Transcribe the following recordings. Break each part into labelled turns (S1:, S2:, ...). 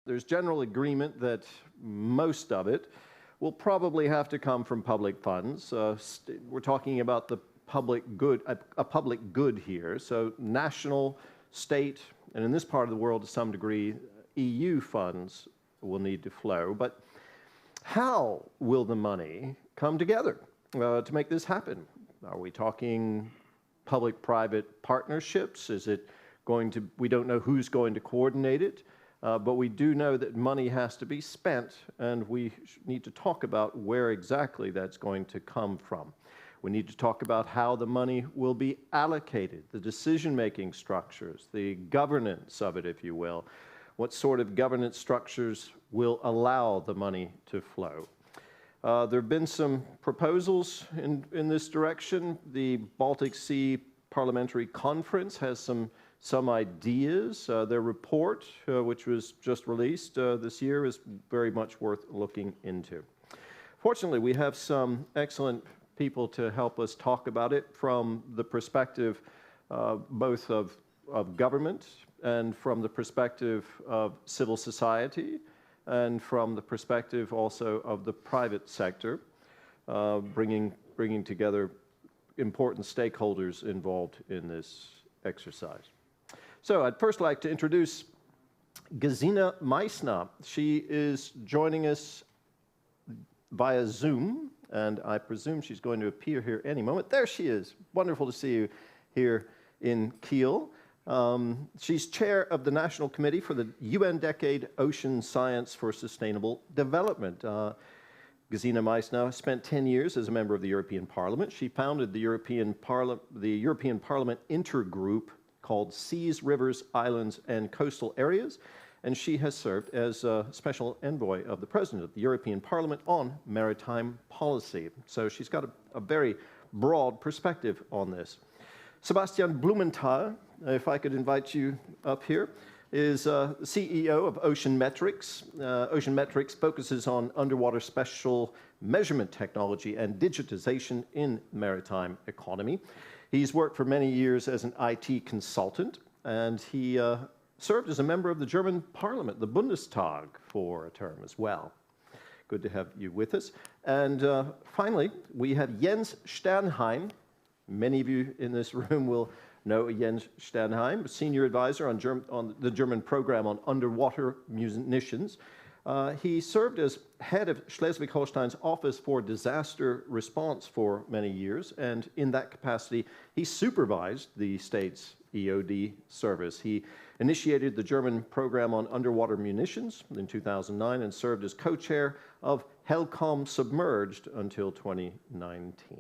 S1: there's general agreement that most of it will probably have to come from public funds. We're talking about the public good, a public good here, so national, state, and in this part of the world to some degree, EU funds will need to flow. But how will the money come together to make this happen? Are we talking public-private partnerships? Is it going to, we don't know who's going to coordinate it, but we do know that money has to be spent, and we need to talk about where exactly that's going to come from. We need to talk about how the money will be allocated, the decision-making structures, the governance of it, if you will. What sort of governance structures will allow the money to flow? There have been some proposals in this direction. The Baltic Sea Parliamentary Conference has some ideas. Their report, which was just released this year, is very much worth looking into. Fortunately, we have some excellent people to help us talk about it from the perspective both of government and from the perspective of civil society and from the perspective also of the private sector, bringing together important stakeholders involved in this exercise. So I'd first like to introduce Gesine Meißner. She is joining us via Zoom, and I presume she's going to appear here any moment. There she is. Wonderful to see you here in Kiel. She's chair of the National Committee for the UN Decade Ocean Science for Sustainable Development. Gesine Meißner spent 10 years as a member of the European Parliament. She founded the European Parliament intergroup called Seas, Rivers, Islands, and Coastal Areas, and she has served as a special envoy of the President of the European Parliament on maritime policy. So she's got a very broad perspective on this. Sebastian Blumenthal, if I could invite you up here, is CEO of Ocean Metrics. Ocean Metrics focuses on underwater special measurement technology and digitization in maritime economy. He's worked for many years as an IT consultant, and he served as a member of the German Parliament, the Bundestag, for a term as well. Good to have you with us. And finally, we have Jens Sternheim. Many of you in this room will know Jens Sternheim, senior advisor on the German program on underwater munitions. He served as head of Schleswig-Holstein's Office for Disaster Response for many years, and in that capacity, he supervised the state's EOD service. He initiated the German program on underwater munitions in 2009 and served as co-chair of HELCOM Submerged until 2019.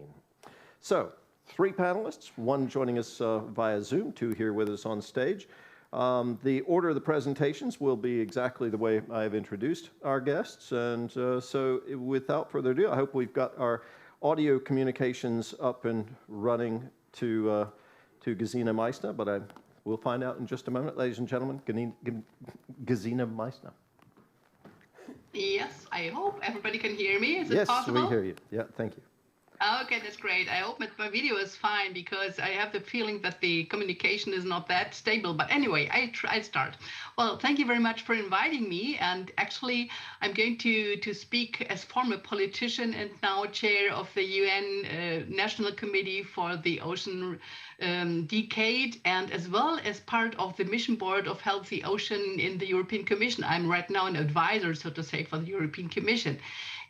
S1: So, 3 panelists, one joining us via Zoom, 2 here with us on stage. The order of the presentations will be exactly the way I have introduced our guests, and so without further ado, I hope we've got our audio communications up and running to Gesine Meißner, but we'll find out in just a moment. Ladies and gentlemen, Gesine Meißner.
S2: Yes, I hope everybody can hear me. Is it possible?
S1: Yes, we hear you. Yeah, thank you.
S2: Okay, that's great. I hope that my video is fine because I have the feeling that the communication is not that stable. But anyway, I start. Well, thank you very much for inviting me. And actually, I'm going to speak as former politician and now chair of the UN National Committee for the Ocean Decade, and as well as part of the mission board of Healthy Ocean in the European Commission. I'm right now an advisor, so to say, for the European Commission.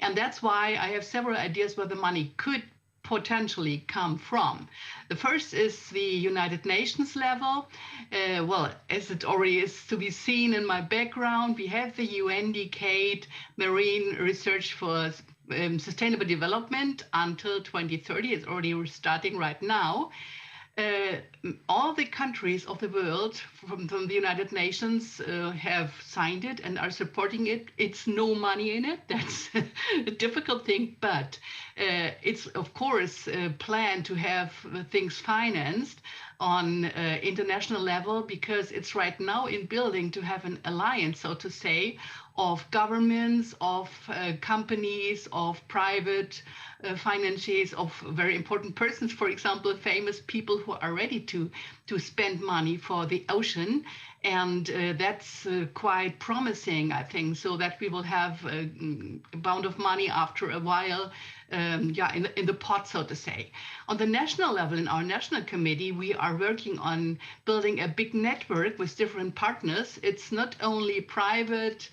S2: And that's why I have several ideas where the money could potentially come from. The first is the United Nations level. Well, as it already is to be seen in my background, we have the UN Decade Marine Research for Sustainable Development until 2030. It's already starting right now. All the countries of the world from the United Nations have signed it and are supporting it. It's no money in it. That's a difficult thing, but it's, of course, a plan to have things financed on international level because it's right now in building to have an alliance, so to say, of governments, of companies, of private financiers, of very important persons, for example, famous people who are ready to spend money for the ocean. And that's quite promising, I think, so that we will have a amount of money after a while, in the pot, so to say. On the national level, in our national committee, we are working on building a big network with different partners. It's not only private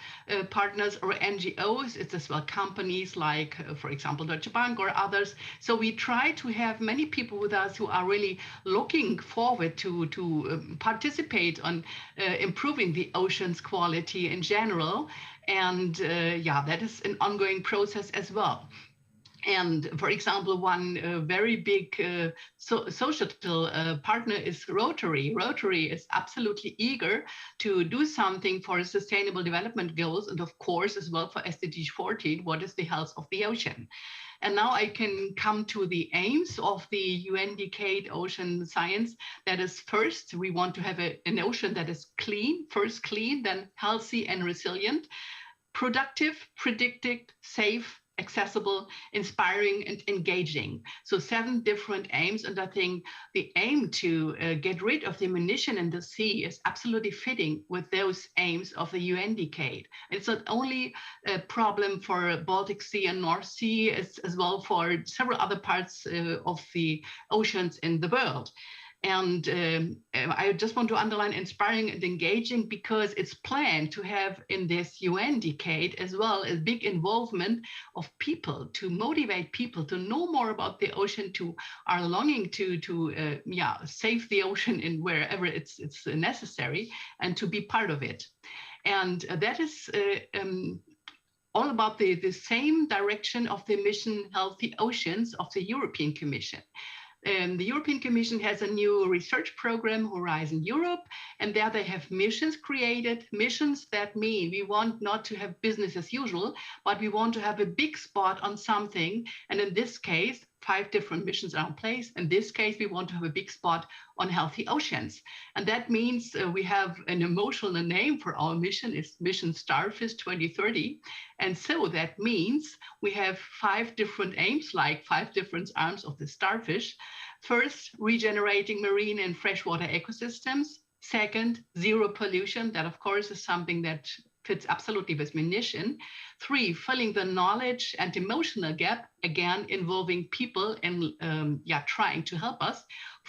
S2: partners or NGOs, it's as well companies like, for example, Deutsche Bank or others. So we try to have many people with us who are really looking forward to participate on improving the ocean's quality in general. And that is an ongoing process as well. And for example, one very big social partner is Rotary. Rotary is absolutely eager to do something for sustainable development goals, and of course, as well for SDG 14, what is the health of the ocean? And now I can come to the aims of the UN Decade Ocean Science. That is, first, we want to have an ocean that is clean, first clean, then healthy and resilient, productive, predictive, safe, accessible, inspiring, and engaging. So 7 different aims. And I think the aim to get rid of the munition in the sea is absolutely fitting with those aims of the UN Decade. It's not only a problem for Baltic Sea and North Sea, it's as well for several other parts of the oceans in the world. And I just want to underline inspiring and engaging, because it's planned to have in this UN Decade as well a big involvement of people, to motivate people to know more about the ocean, to are longing to save the ocean in wherever it's necessary, and to be part of it. And that is all about the same direction of the mission Healthy Oceans of the European Commission. The European Commission has a new research program, Horizon Europe, and there they have missions created. Missions that mean we want not to have business as usual, but we want to have a big spot on something. And in this case, 5 different missions are in place. In this case, we want to have a big spot on healthy oceans. And that means we have an emotional name for our mission. It's Mission Starfish 2030. And so that means we have 5 different aims, like 5 different arms of the starfish. First, regenerating marine and freshwater ecosystems. Second, zero pollution. That, of course, is something that fits absolutely with munition. 3, filling the knowledge and emotional gap, again, involving people and trying to help us.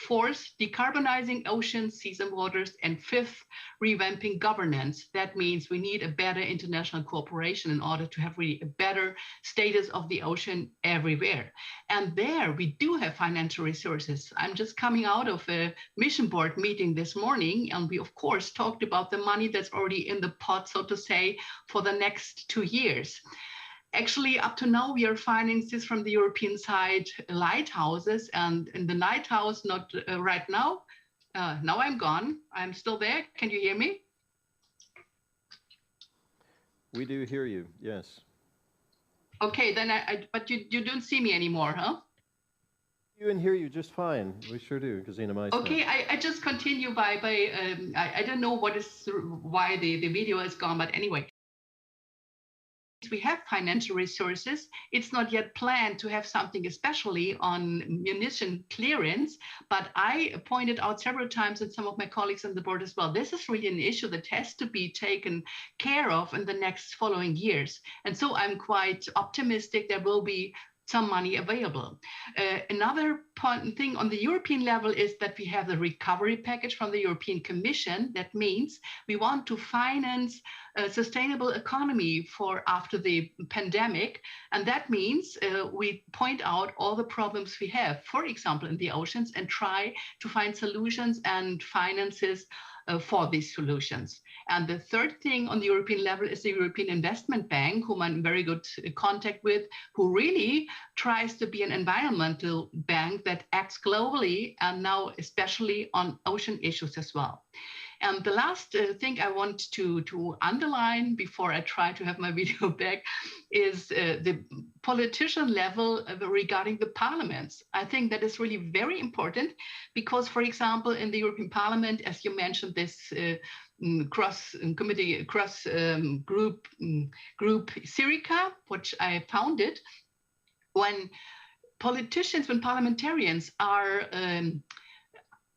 S2: 4th, decarbonizing oceans, seas, and waters. And 5th, revamping governance. That means we need a better international cooperation in order to have really a better status of the ocean everywhere. And there we do have financial resources. I'm just coming out of a mission board meeting this morning, and we of course talked about the money that's already in the pot, so to say, for the next 2 years. Actually, up to now, we are financing this from the European side, lighthouses, and in the lighthouse, not right now. Now I'm gone. I'm still there. Can you hear me?
S1: We do hear you, yes.
S2: Okay, then but you don't see me anymore, huh?
S1: You and hear you just fine. We sure do, Gesine Meißner.
S2: Okay, I just continue by I don't know why the video is gone, but anyway. We have financial resources. It's not yet planned to have something especially on munition clearance, but I pointed out several times, and some of my colleagues on the board as well, this is really an issue that has to be taken care of in the next following years. And so I'm quite optimistic there will be some money available. Another thing on the European level is that we have the recovery package from the European Commission. That means we want to finance a sustainable economy for after the pandemic. And that means we point out all the problems we have, for example, in the oceans, and try to find solutions and finances for these solutions. And the third thing on the European level is the European Investment Bank, whom I'm in very good contact with, who really tries to be an environmental bank that acts globally and now especially on ocean issues as well. And the last thing I want to underline before I try to have my video back is the politician level regarding the parliaments. I think that is really very important because, for example, in the European Parliament, as you mentioned, this cross group Syrica, which I founded, when parliamentarians are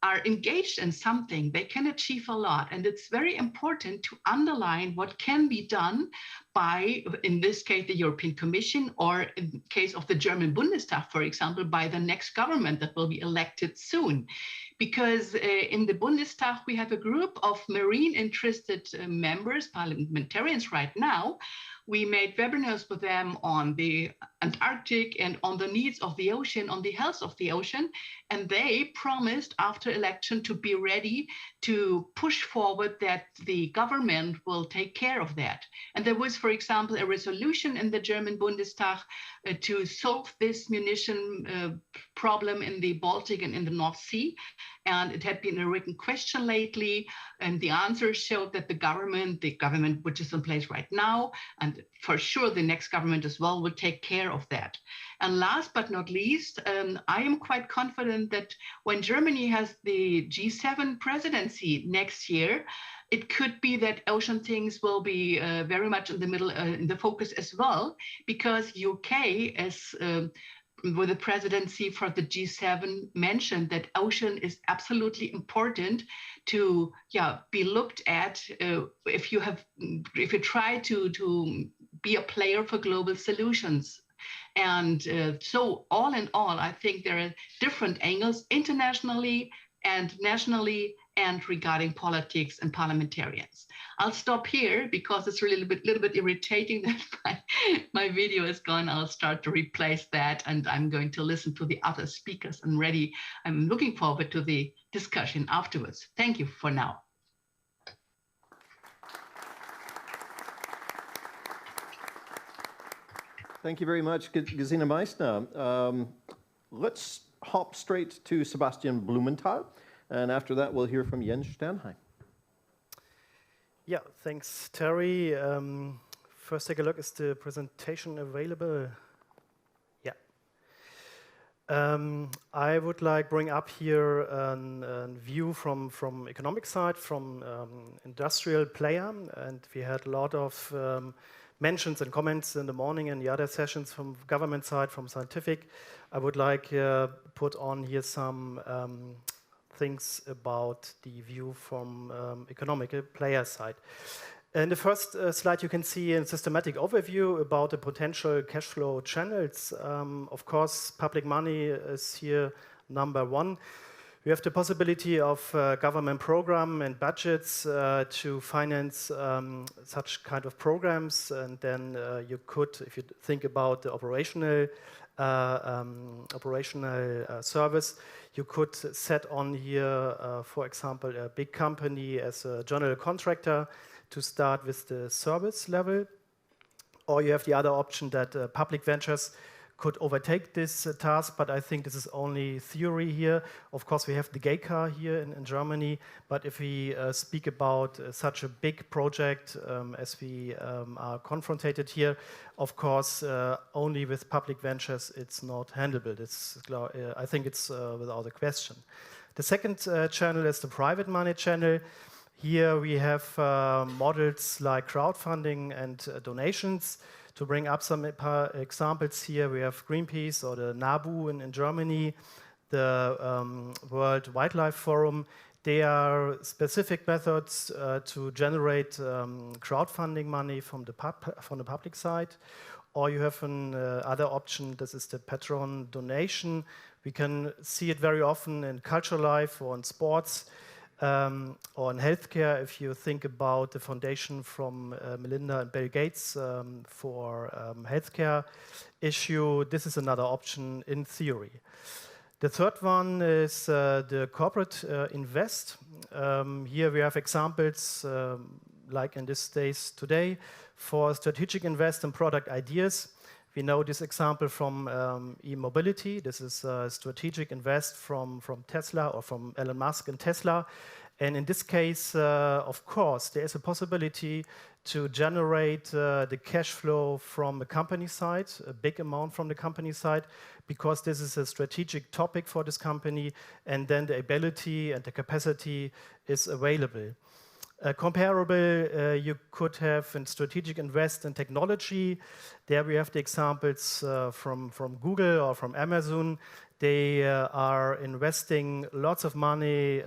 S2: are engaged in something, they can achieve a lot. And it's very important to underline what can be done by, in this case, the European Commission, or in the case of the German Bundestag, for example, by the next government that will be elected soon. Because in the Bundestag, we have a group of marine interested members, parliamentarians right now. We made webinars with them on the Antarctic and on the needs of the ocean, on the health of the ocean. And they promised after election to be ready to push forward that the government will take care of that. And there was, for example, a resolution in the German Bundestag to solve this munition problem in the Baltic and in the North Sea. And it had been a written question lately, and the answer showed that the government which is in place right now, and for sure the next government as well, will take care of that. And last but not least, I am quite confident that when Germany has the G7 presidency next year, it could be that ocean things will be very much in the middle, in the focus as well, because UK is with the presidency for the G7 mentioned that ocean is absolutely important to be looked at if you try to be a player for global solutions. And so all in all, I think there are different angles internationally and nationally and regarding politics and parliamentarians. I'll stop here because it's really a little bit irritating that my video is gone. I'll start to replace that, and I'm going to listen to the other speakers. I'm looking forward to the discussion afterwards. Thank you for now.
S1: Thank you very much, Gesine Meißner. Let's hop straight to Sebastian Blumenthal, and after that we'll hear from Jens Sternheim.
S3: Yeah, thanks, Terry. First, take a look. Is the presentation available? Yeah. I would like bring up here a view from economic side, from industrial player, and we had a lot of mentions and comments in the morning and the other sessions from government side, from scientific. I would like put on here some things about the view from economic player side. In the first slide, you can see a systematic overview about the potential cash flow channels. Of course, public money is here number one. We have the possibility of government program and budgets to finance such kind of programs, and then you could, if you think about the operational service, you could set on here, for example, a big company as a general contractor to start with the service level. Or you have the other option that public ventures could overtake this task, but I think this is only theory here. Of course, we have the GmbH here in Germany, but if we speak about such a big project as we are confronted here, of course, only with public ventures, it's not handleable. I think it's without a question. The second channel is the private money channel. Here we have models like crowdfunding and donations. To bring up some examples here, we have Greenpeace or the NABU in Germany, the World Wildlife Forum. They are specific methods to generate crowdfunding money from the public side. Or you have another option, this is the patron donation. We can see it very often in cultural life or in sports. Or in healthcare, if you think about the foundation from Melinda and Bill Gates for healthcare issue, this is another option in theory. The third one is the corporate invest. Here we have examples like in these days today for strategic invest in product ideas. We know this example from e-mobility. This is a strategic invest from Tesla or from Elon Musk and Tesla. And in this case, of course, there is a possibility to generate the cash flow from the company side, a big amount from the company side, because this is a strategic topic for this company, and then the ability and the capacity is available. Comparable, you could have in strategic invest in technology. There we have the examples from Google or from Amazon. They are investing lots of money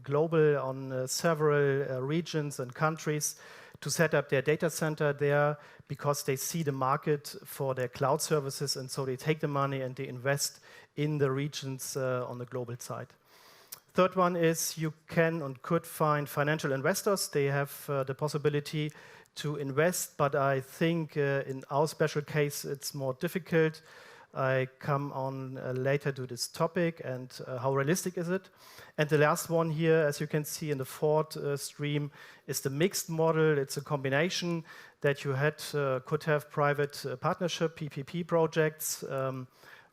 S3: global on several regions and countries to set up their data center there because they see the market for their cloud services, and so they take the money and they invest in the regions on the global side. Third one is you can and could find financial investors. They have the possibility to invest, but I think in our special case it's more difficult. I come on later to this topic and how realistic is it. And the last one here, as you can see in the fourth stream, is the mixed model. It's a combination that you could have private partnership, PPP projects.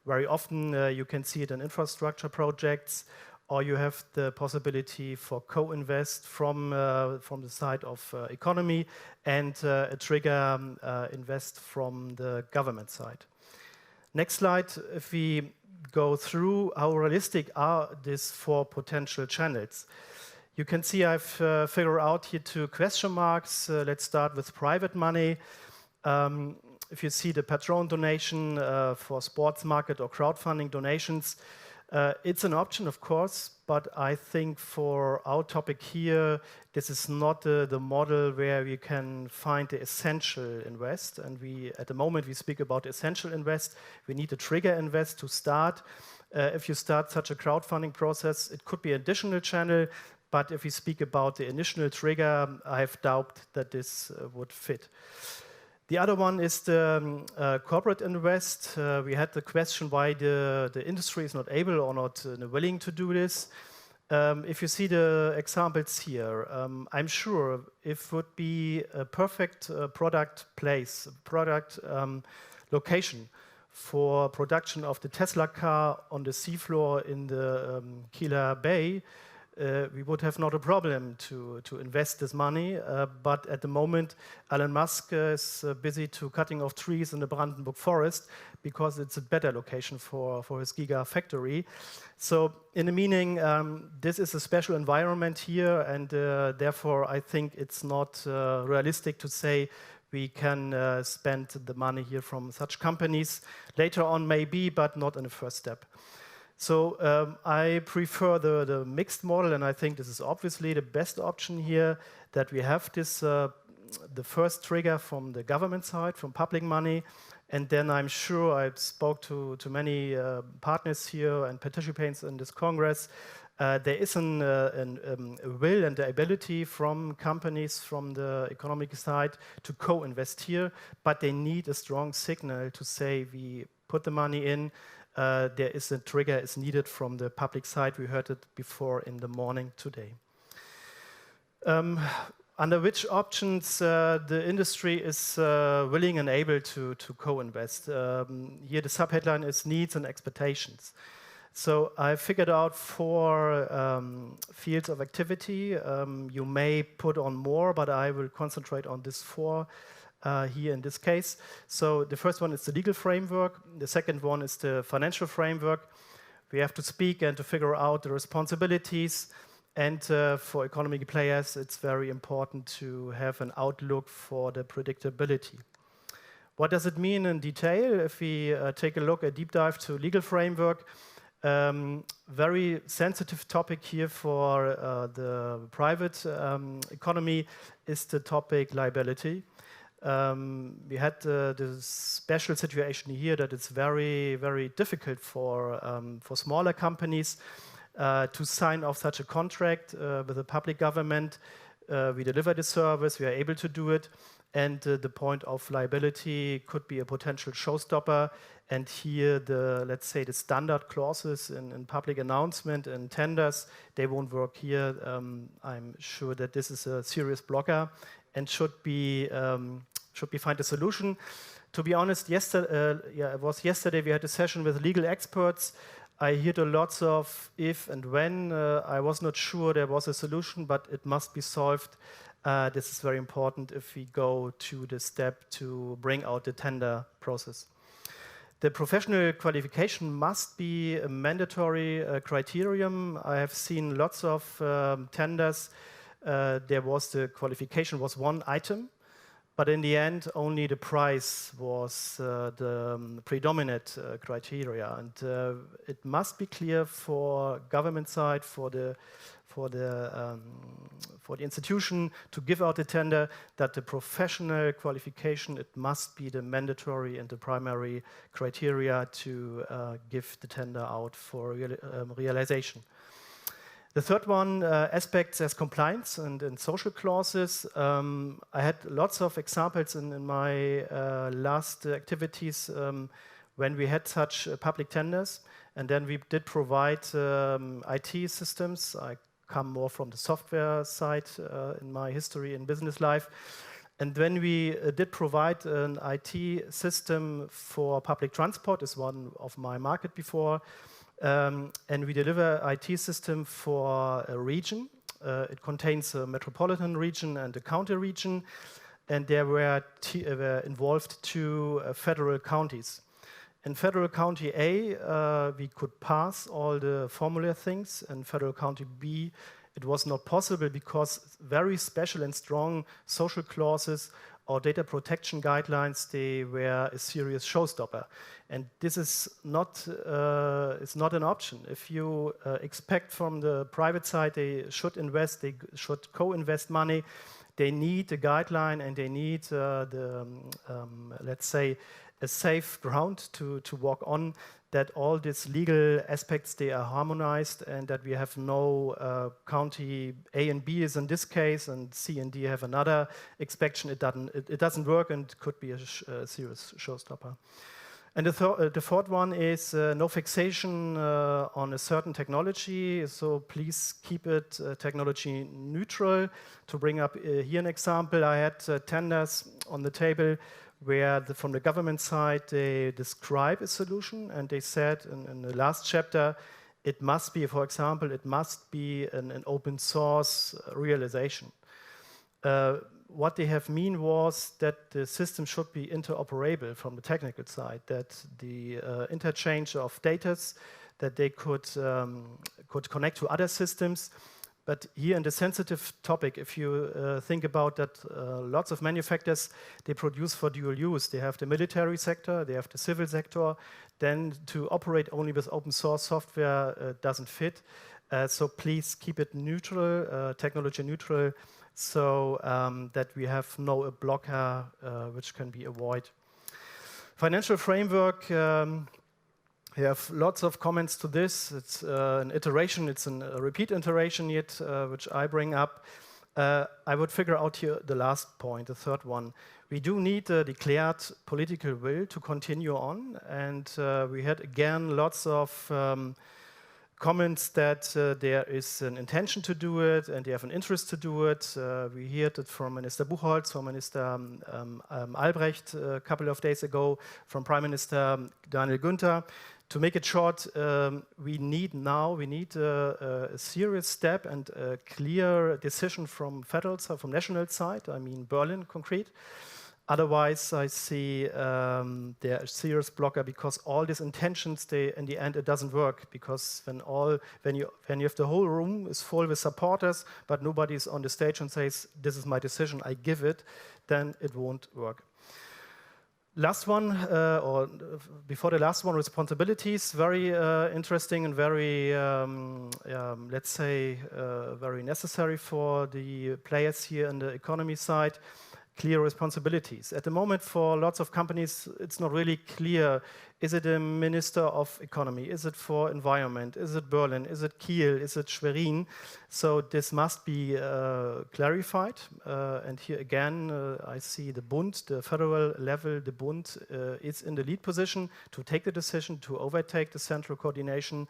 S3: Very often you can see it in infrastructure projects, or you have the possibility for co-invest from the side of economy and a trigger invest from the government side. Next slide, if we go through how realistic are these 4 potential channels. You can see I've figured out here 2 question marks. Let's start with private money. If you see the patron donation for sports market or crowdfunding donations, it's an option, of course, but I think for our topic here, this is not the model where we can find the essential invest. And at the moment, we speak about essential invest. We need a trigger invest to start. If you start such a crowdfunding process, it could be an additional channel. But if we speak about the initial trigger, I have doubt that this would fit. The other one is the corporate invest. We had the question why the industry is not able or not willing to do this. If you see the examples here, I'm sure if it would be a perfect product place, product location for production of the Tesla car on the seafloor in the Kieler Bay, we would have not a problem to invest this money. But at the moment, Elon Musk is busy to cutting off trees in the Brandenburg forest because it's a better location for his gigafactory. So in the meaning, this is a special environment here, and therefore I think it's not realistic to say we can spend the money here from such companies. Later on maybe, but not in the first step. So I prefer the mixed model, and I think this is obviously the best option here, that we have this the first trigger from the government side, from public money, and then I'm sure I spoke to many partners here and participants in this Congress. There is a will and the ability from companies from the economic side to co-invest here, but they need a strong signal to say we put the money in. There is a trigger is needed from the public side. We heard it before in the morning today. Under which options the industry is willing and able to co-invest? Here the subheadline is needs and expectations. So I figured out 4 fields of activity. You may put on more, but I will concentrate on this 4 here in this case. So the first one is the legal framework. The second one is the financial framework. We have to speak and to figure out the responsibilities. And for economic players, it's very important to have an outlook for the predictability. What does it mean in detail? If we take a look, a deep dive to legal framework, very sensitive topic here for the private economy is the topic liability. We had this special situation here that it's very, very difficult for smaller companies to sign off such a contract with the public government. We deliver the service, we are able to do it, and the point of liability could be a potential showstopper. And here, let's say the standard clauses in public announcement and tenders, they won't work here. I'm sure that this is a serious blocker and should be find a solution. To be honest, it was yesterday we had a session with legal experts. I heard lots of if and when. I was not sure there was a solution, but it must be solved. This is very important if we go to the step to bring out the tender process. The professional qualification must be a mandatory criterion. I have seen lots of tenders. The qualification was one item. But in the end, only the price was the predominant criteria, and it must be clear for government side, for the institution to give out a tender that the professional qualification, it must be the mandatory and the primary criteria to give the tender out for realization. The third one, aspects as compliance and social clauses. I had lots of examples in my last activities when we had such public tenders, and then we did provide IT systems. I come more from the software side in my history in business life. And when we did provide an IT system for public transport, is one of my market before, and we deliver IT system for a region. It contains a metropolitan region and a county region, and there were involved two federal counties. In Federal County A, we could pass all the formula things. In Federal County B, it was not possible because very special and strong social clauses or data protection guidelines, they were a serious showstopper. And this is not an option. If you expect from the private side they should invest, they should co-invest money, they need a guideline and they need let's say, a safe ground to walk on, that all these legal aspects, they are harmonized, and that we have no county A and B is in this case, and C and D have another inspection. It doesn't work and could be a serious showstopper. And the fourth one is no fixation on a certain technology, so please keep it technology neutral. To bring up here an example, I had tenders on the table where from the government side they describe a solution, and they said in the last chapter, it must be, for example, it must be an open source realization. What they have mean was that the system should be interoperable from the technical side, that the interchange of data, that they could connect to other systems. But here in the sensitive topic, if you think about that, lots of manufacturers, they produce for dual use. They have the military sector, they have the civil sector. Then to operate only with open source software doesn't fit. So please keep it neutral, technology neutral, so that we have no blocker which can be avoided. Financial framework. We have lots of comments to this. It's an iteration, it's a repeat iteration yet, which I bring up. I would figure out here the last point, the third one. We do need a declared political will to continue on, and we had again lots of comments that there is an intention to do it and they have an interest to do it. We heard it from Minister Buchholz, from Minister Albrecht a couple of days ago, from Prime Minister Daniel Günther. To make it short, we need a serious step and a clear decision from federal side, from national side, I mean Berlin concrete. Otherwise, I see there are serious blocker, because all these intentions, in the end, it doesn't work, because when you have the whole room is full with supporters, but nobody is on the stage and says, "This is my decision, I give it," then it won't work. Last one, or before the last one, responsibilities. Very interesting and very, let's say, very necessary for the players here in the economy side. Clear responsibilities. At the moment, for lots of companies, it's not really clear. Is it a Minister of Economy? Is it for Environment? Is it Berlin? Is it Kiel? Is it Schwerin? So this must be clarified. And here again, I see the Bund, the federal level, the Bund is in the lead position to take the decision, to overtake the central coordination,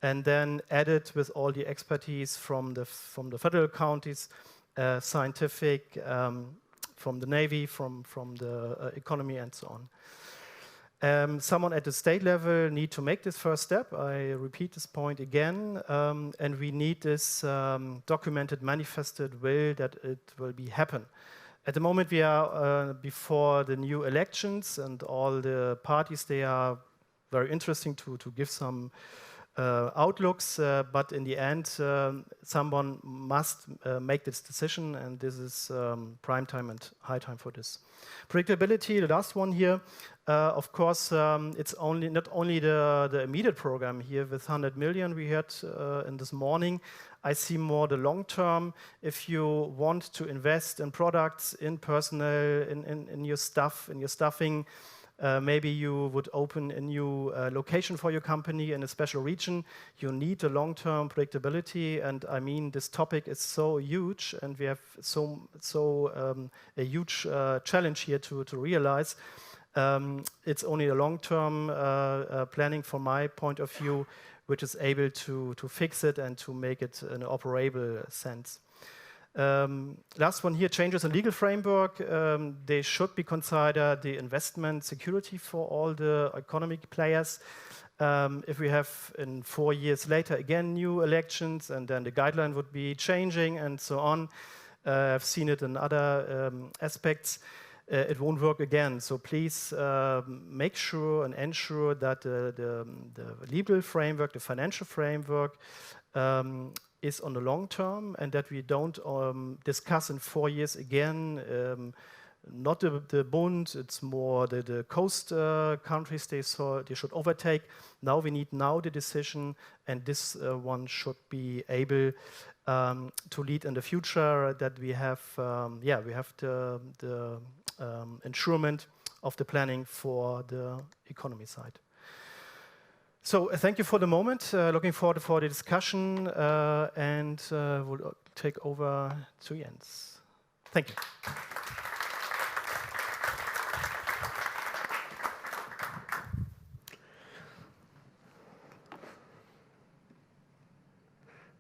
S3: and then add it with all the expertise from the federal counties, scientific, from the Navy, from the economy, and so on. Someone at the state level need to make this first step. I repeat this point again, and we need this documented, manifested will that it will be happen. At the moment, we are before the new elections, and all the parties, they are very interesting to give some outlooks, but in the end, someone must make this decision, and this is prime time and high time for this. Predictability, the last one here. Of course, it's not only the immediate program here with 100 million we had in this morning. I see more the long term. If you want to invest in products, in personnel, in your stuff, in your staffing, maybe you would open a new location for your company in a special region. You need a long-term predictability, and I mean this topic is so huge, and we have a huge challenge here to realize. It's only a long-term planning, from my point of view, which is able to fix it and to make it in an operable sense. Last one here, changes in legal framework. They should be considered the investment security for all the economic players. If we have in 4 years later again new elections, and then the guideline would be changing and so on. I've seen it in other aspects. It won't work again. So please make sure and ensure that the legal framework, the financial framework, is on the long term, and that we don't discuss in 4 years again. Not the Bund, it's more the coast countries they should overtake. Now we need the decision, and this one should be able to lead in the future, that we have the insurement of the planning for the economy side. So thank you for the moment. Looking forward for the discussion, and we'll take over to Jens. Thank you.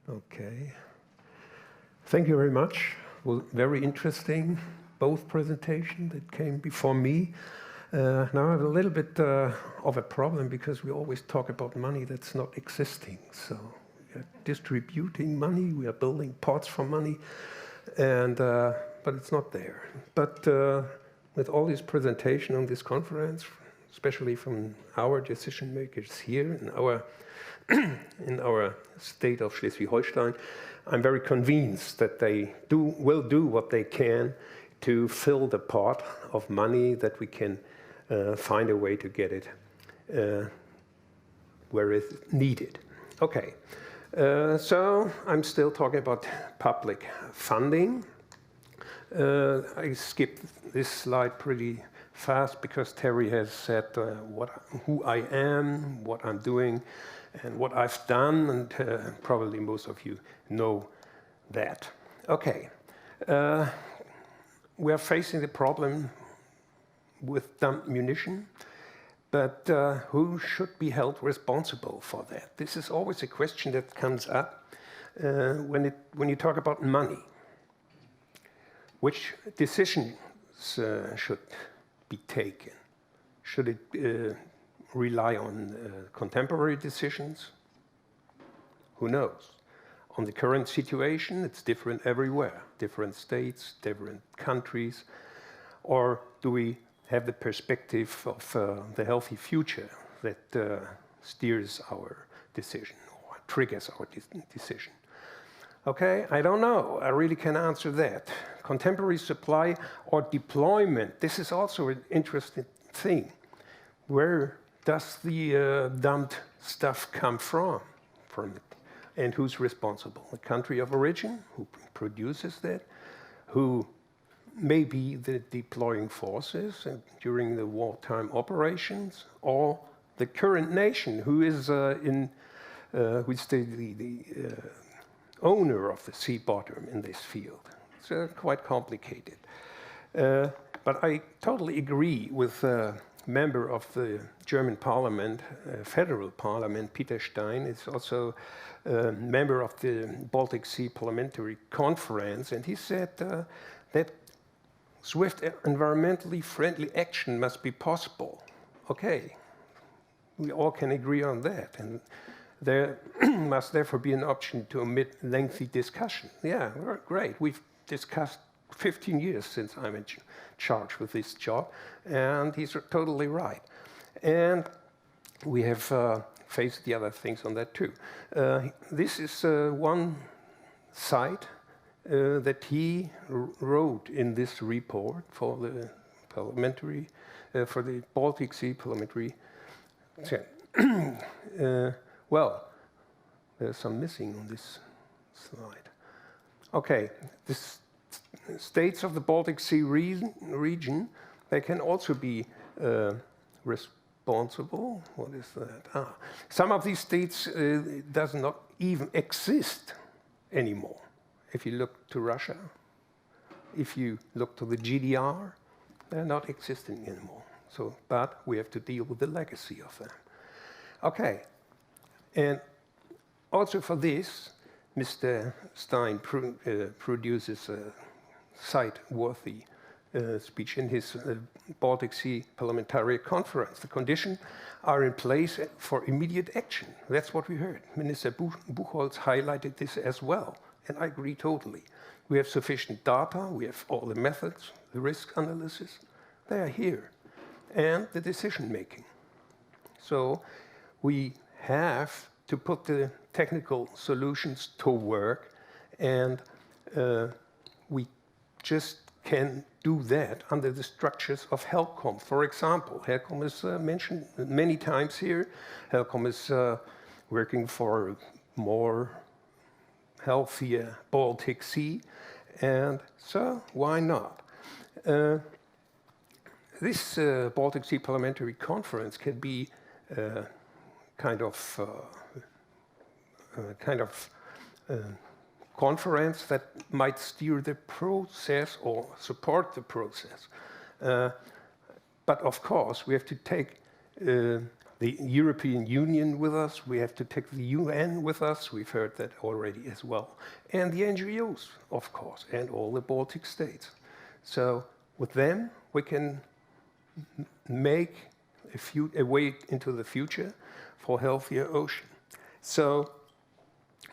S4: Okay. Thank you very much. Well, very interesting, both presentations that came before me. Now I have a little bit of a problem, because we always talk about money that's not existing. So we are distributing money, we are building pots for money, and but it's not there. But with all this presentation on this conference, especially from our decision makers here in our state of Schleswig-Holstein, I'm very convinced that they will do what they can to fill the pot of money, that we can find a way to get it where it's needed. Okay, so I'm still talking about public funding. I skipped this slide pretty fast, because Terry has said who I am, what I'm doing, and what I've done, and probably most of you know that. Okay, we are facing the problem with dumped munition, but who should be held responsible for that? This is always a question that comes up when you talk about money. Which decisions should be taken? Should it rely on contemporary decisions? Who knows? On the current situation, it's different everywhere, different states, different countries. Or do we have the perspective of the healthy future that steers our decision or triggers our decision? Okay, I don't know. I really can't answer that. Contemporary supply or deployment, this is also an interesting thing. Where does the dumped stuff come from? And who's responsible? The country of origin, who produces that, who may be the deploying forces during the wartime operations, or the current nation, who is who's the owner of the sea bottom in this field. It's quite complicated. But I totally agree with member of the German parliament, federal parliament, Peter Stein, is also a member of the Baltic Sea Parliamentary Conference, and he said that swift environmentally friendly action must be possible. Okay, we all can agree on that, and there must therefore be an option to omit lengthy discussion. Yeah, great, we've discussed 15 years since I'm in charge with this job, and he's totally right. And we have face the other things on that too. This is one site that he wrote in this report for the parliamentary, for the Baltic Sea Parliamentary. Well, there's some missing on this slide. Okay, the states of the Baltic Sea region, they can also be responsible. What is that? Some of these states does not even exist anymore. If you look to Russia, if you look to the GDR, they're not existing anymore. So, but we have to deal with the legacy of them. Okay, and also for this, Mr. Stein produces a site-worthy speech in his Baltic Sea Parliamentary Conference. The conditions are in place for immediate action. That's what we heard. Minister Buchholz highlighted this as well, and I agree totally. We have sufficient data, we have all the methods, the risk analysis, they are here, and the decision making. So we have to put the technical solutions to work, and we just can do that under the structures of HELCOM. For example, HELCOM is mentioned many times here. HELCOM is working for more healthier Baltic Sea, and so why not? This Baltic Sea Parliamentary Conference can be kind of conference that might steer the process or support the process. But of course, we have to take the European Union with us, we have to take the UN with us, we've heard that already as well, and the NGOs, of course, and all the Baltic states. So with them, we can make a way into the future for healthier ocean. So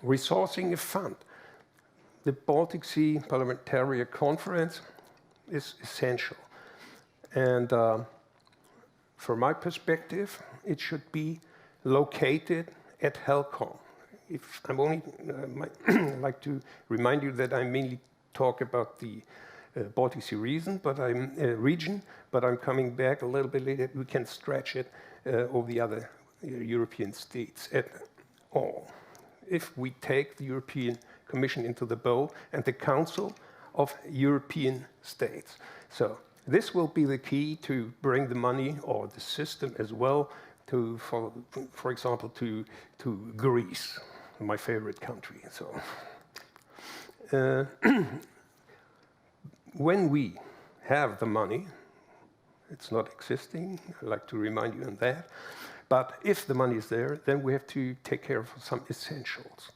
S4: resourcing a fund. The Baltic Sea Parliamentary Conference is essential. And from my perspective, it should be located at HELCOM. If I'm only like to remind you that I mainly talk about the Baltic Sea region, but I'm coming back a little bit later. We can stretch it over the other European states at all. If we take the European Commission into the boat and the Council of European States. So this will be the key to bring the money or the system as well to, for example, to Greece, my favorite country. So when we have the money, it's not existing, I'd like to remind you on that, but if the money is there, then we have to take care of some essentials.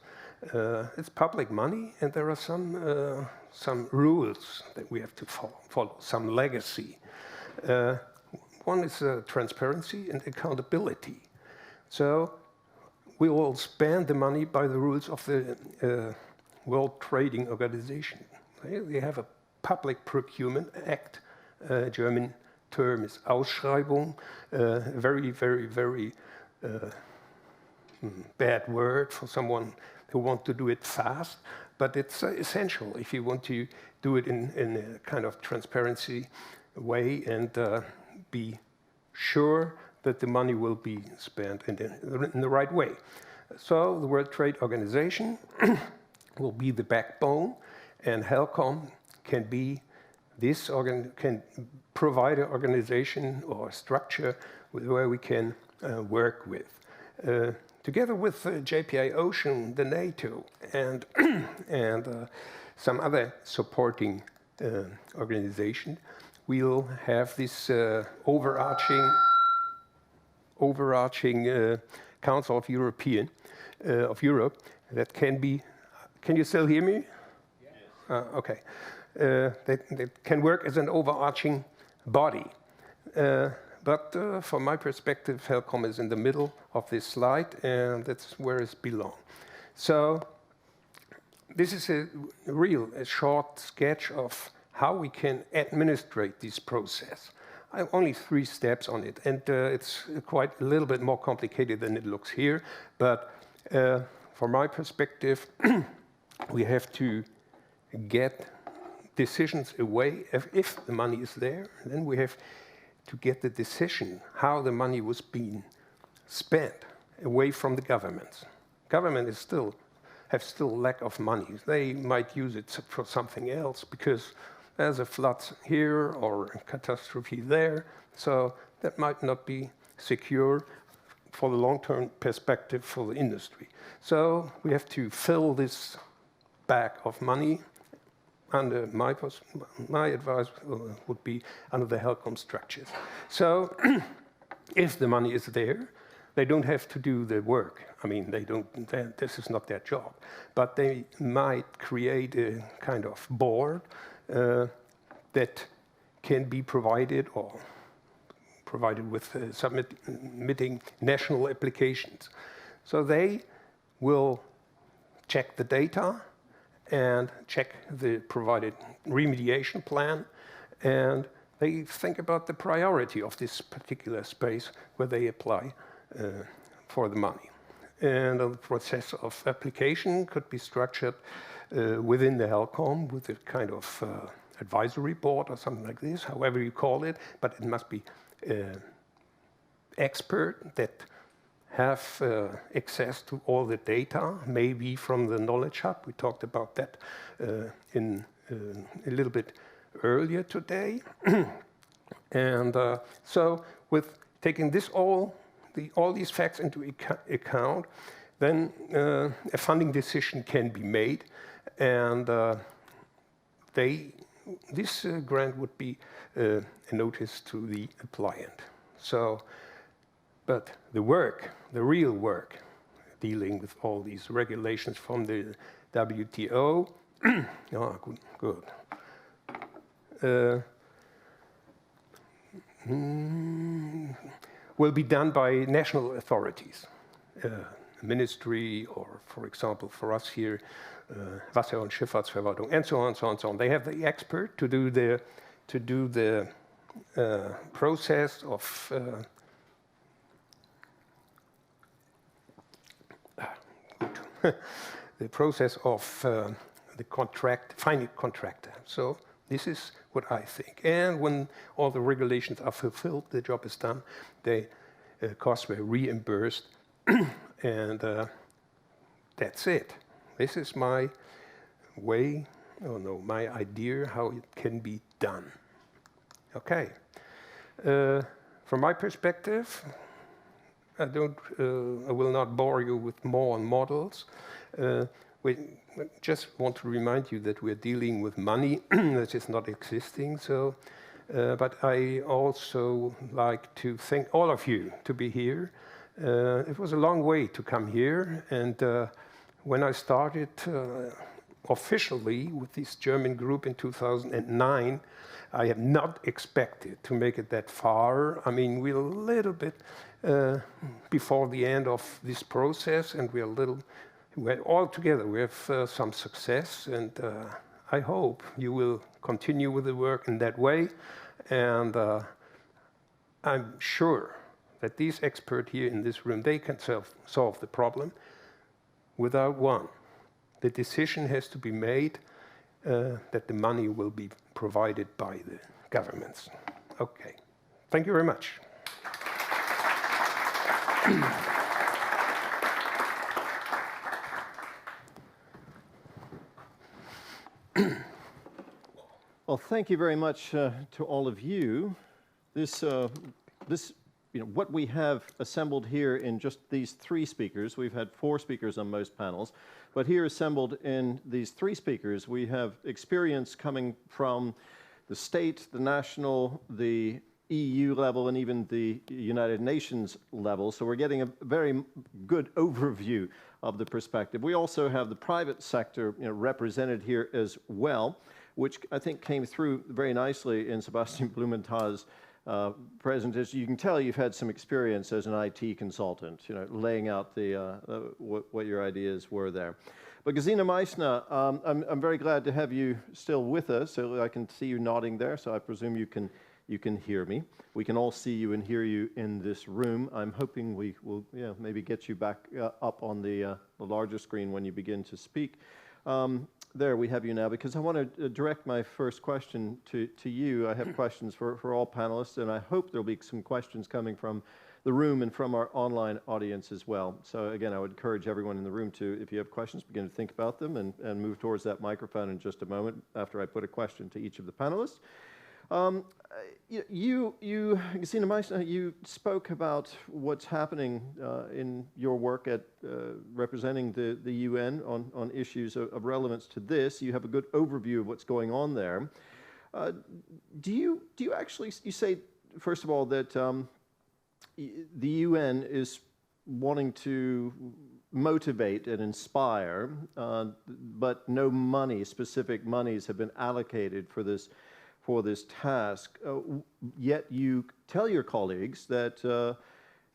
S4: It's public money, and there are some rules that we have to follow, some legacy. One is transparency and accountability. So we will spend the money by the rules of the World Trading Organization. They have a Public Procurement Act. German term is Ausschreibung. Very, very, very bad word for someone who wants to do it fast, but it's essential if you want to do it in a kind of transparency way and be sure that the money will be spent in the right way. So the World Trade Organization will be the backbone, and HELCOM can be this can provide an organization or structure where we can work with. Together with JPA Ocean, the NATO, and some other supporting organization, we'll have this overarching Council of Europe that can be. Can you still hear me? Yes. Okay. That can work as an overarching body. But from my perspective, HELCOM is in the middle of this slide, and that's where it belongs. So this is a short sketch of how we can administrate this process. only 3 steps on it, and it's quite a little bit more complicated than it looks here. But from my perspective, we have to get decisions away. If the money is there, then we have to get the decision how the money was being spent away from the governments. Government is still lack of money. They might use it for something else because there's a flood here or a catastrophe there. So that might not be secure for the long-term perspective for the industry. So we have to fill this bag of money. Under my advice would be under the HELCOM structures. So if the money is there, they don't have to do the work. I mean, this is not their job. But they might create a kind of board that can be provided with submitting national applications. So they will check the data and check the provided remediation plan, and they think about the priority of this particular space where they apply for the money. And the process of application could be structured within the HELCOM with a kind of advisory board or something like this, however you call it, but it must be expert that have access to all the data, maybe from the knowledge hub. We talked about that in a little bit earlier today. And so with taking this all these facts into account, then a funding decision can be made, and this grant would be a notice to the appliant. So, but the real work, dealing with all these regulations from the WTO, good. Will be done by national authorities, ministry, or for example, for us here, Wasser- und Schifffahrtsverwaltung, and so on, so on, so on. They have the expert to do the process of the process of the finding contractor. So this is what I think. And when all the regulations are fulfilled, the job is done, the costs were reimbursed, and that's it. This is my way, my idea how it can be done. Okay. From my perspective, I will not bore you with more models. We just want to remind you that we're dealing with money that is not existing. So, but I also like to thank all of you to be here. It was a long way to come here, and when I started officially with this German group in 2009, I had not expected to make it that far. I mean, we're a little bit before the end of this process, and we're all together. We have some success, and I hope you will continue with the work in that way. And I'm sure that these experts here in this room, they can solve the problem without one. The decision has to be made that the money will be provided by the governments. Okay. Thank you very much.
S1: Well, thank you very much to all of you. What we have assembled here in just these 3 speakers, we've had 4 speakers on most panels, but here assembled in these 3 speakers, we have experience coming from the state, the national, the EU level, and even the United Nations level. So we're getting a very good overview of the perspective. We also have the private sector represented here as well, which I think came through very nicely in Sebastian Blumenthal's presentation. You can tell you've had some experience as an IT consultant, laying out what your ideas were there. But Gesine Meißner, I'm very glad to have you still with us. So I can see you nodding there, so I presume you can you can hear me. We can all see you and hear you in this room. I'm hoping we will maybe get you back up on the larger screen when you begin to speak. There, we have you now, because I want to direct my first question to you. I have questions for all panelists, and I hope there'll be some questions coming from the room and from our online audience as well. So again, I would encourage everyone in the room to, if you have questions, begin to think about them and move towards that microphone in just a moment after I put a question to each of the panelists. Gesine Meißner, you spoke about what's happening in your work at representing the UN on issues of relevance to this. You have a good overview of what's going on there. Do you actually, you say, first of all, that the UN is wanting to motivate and inspire, but no money, specific monies have been allocated for this task, yet you tell your colleagues that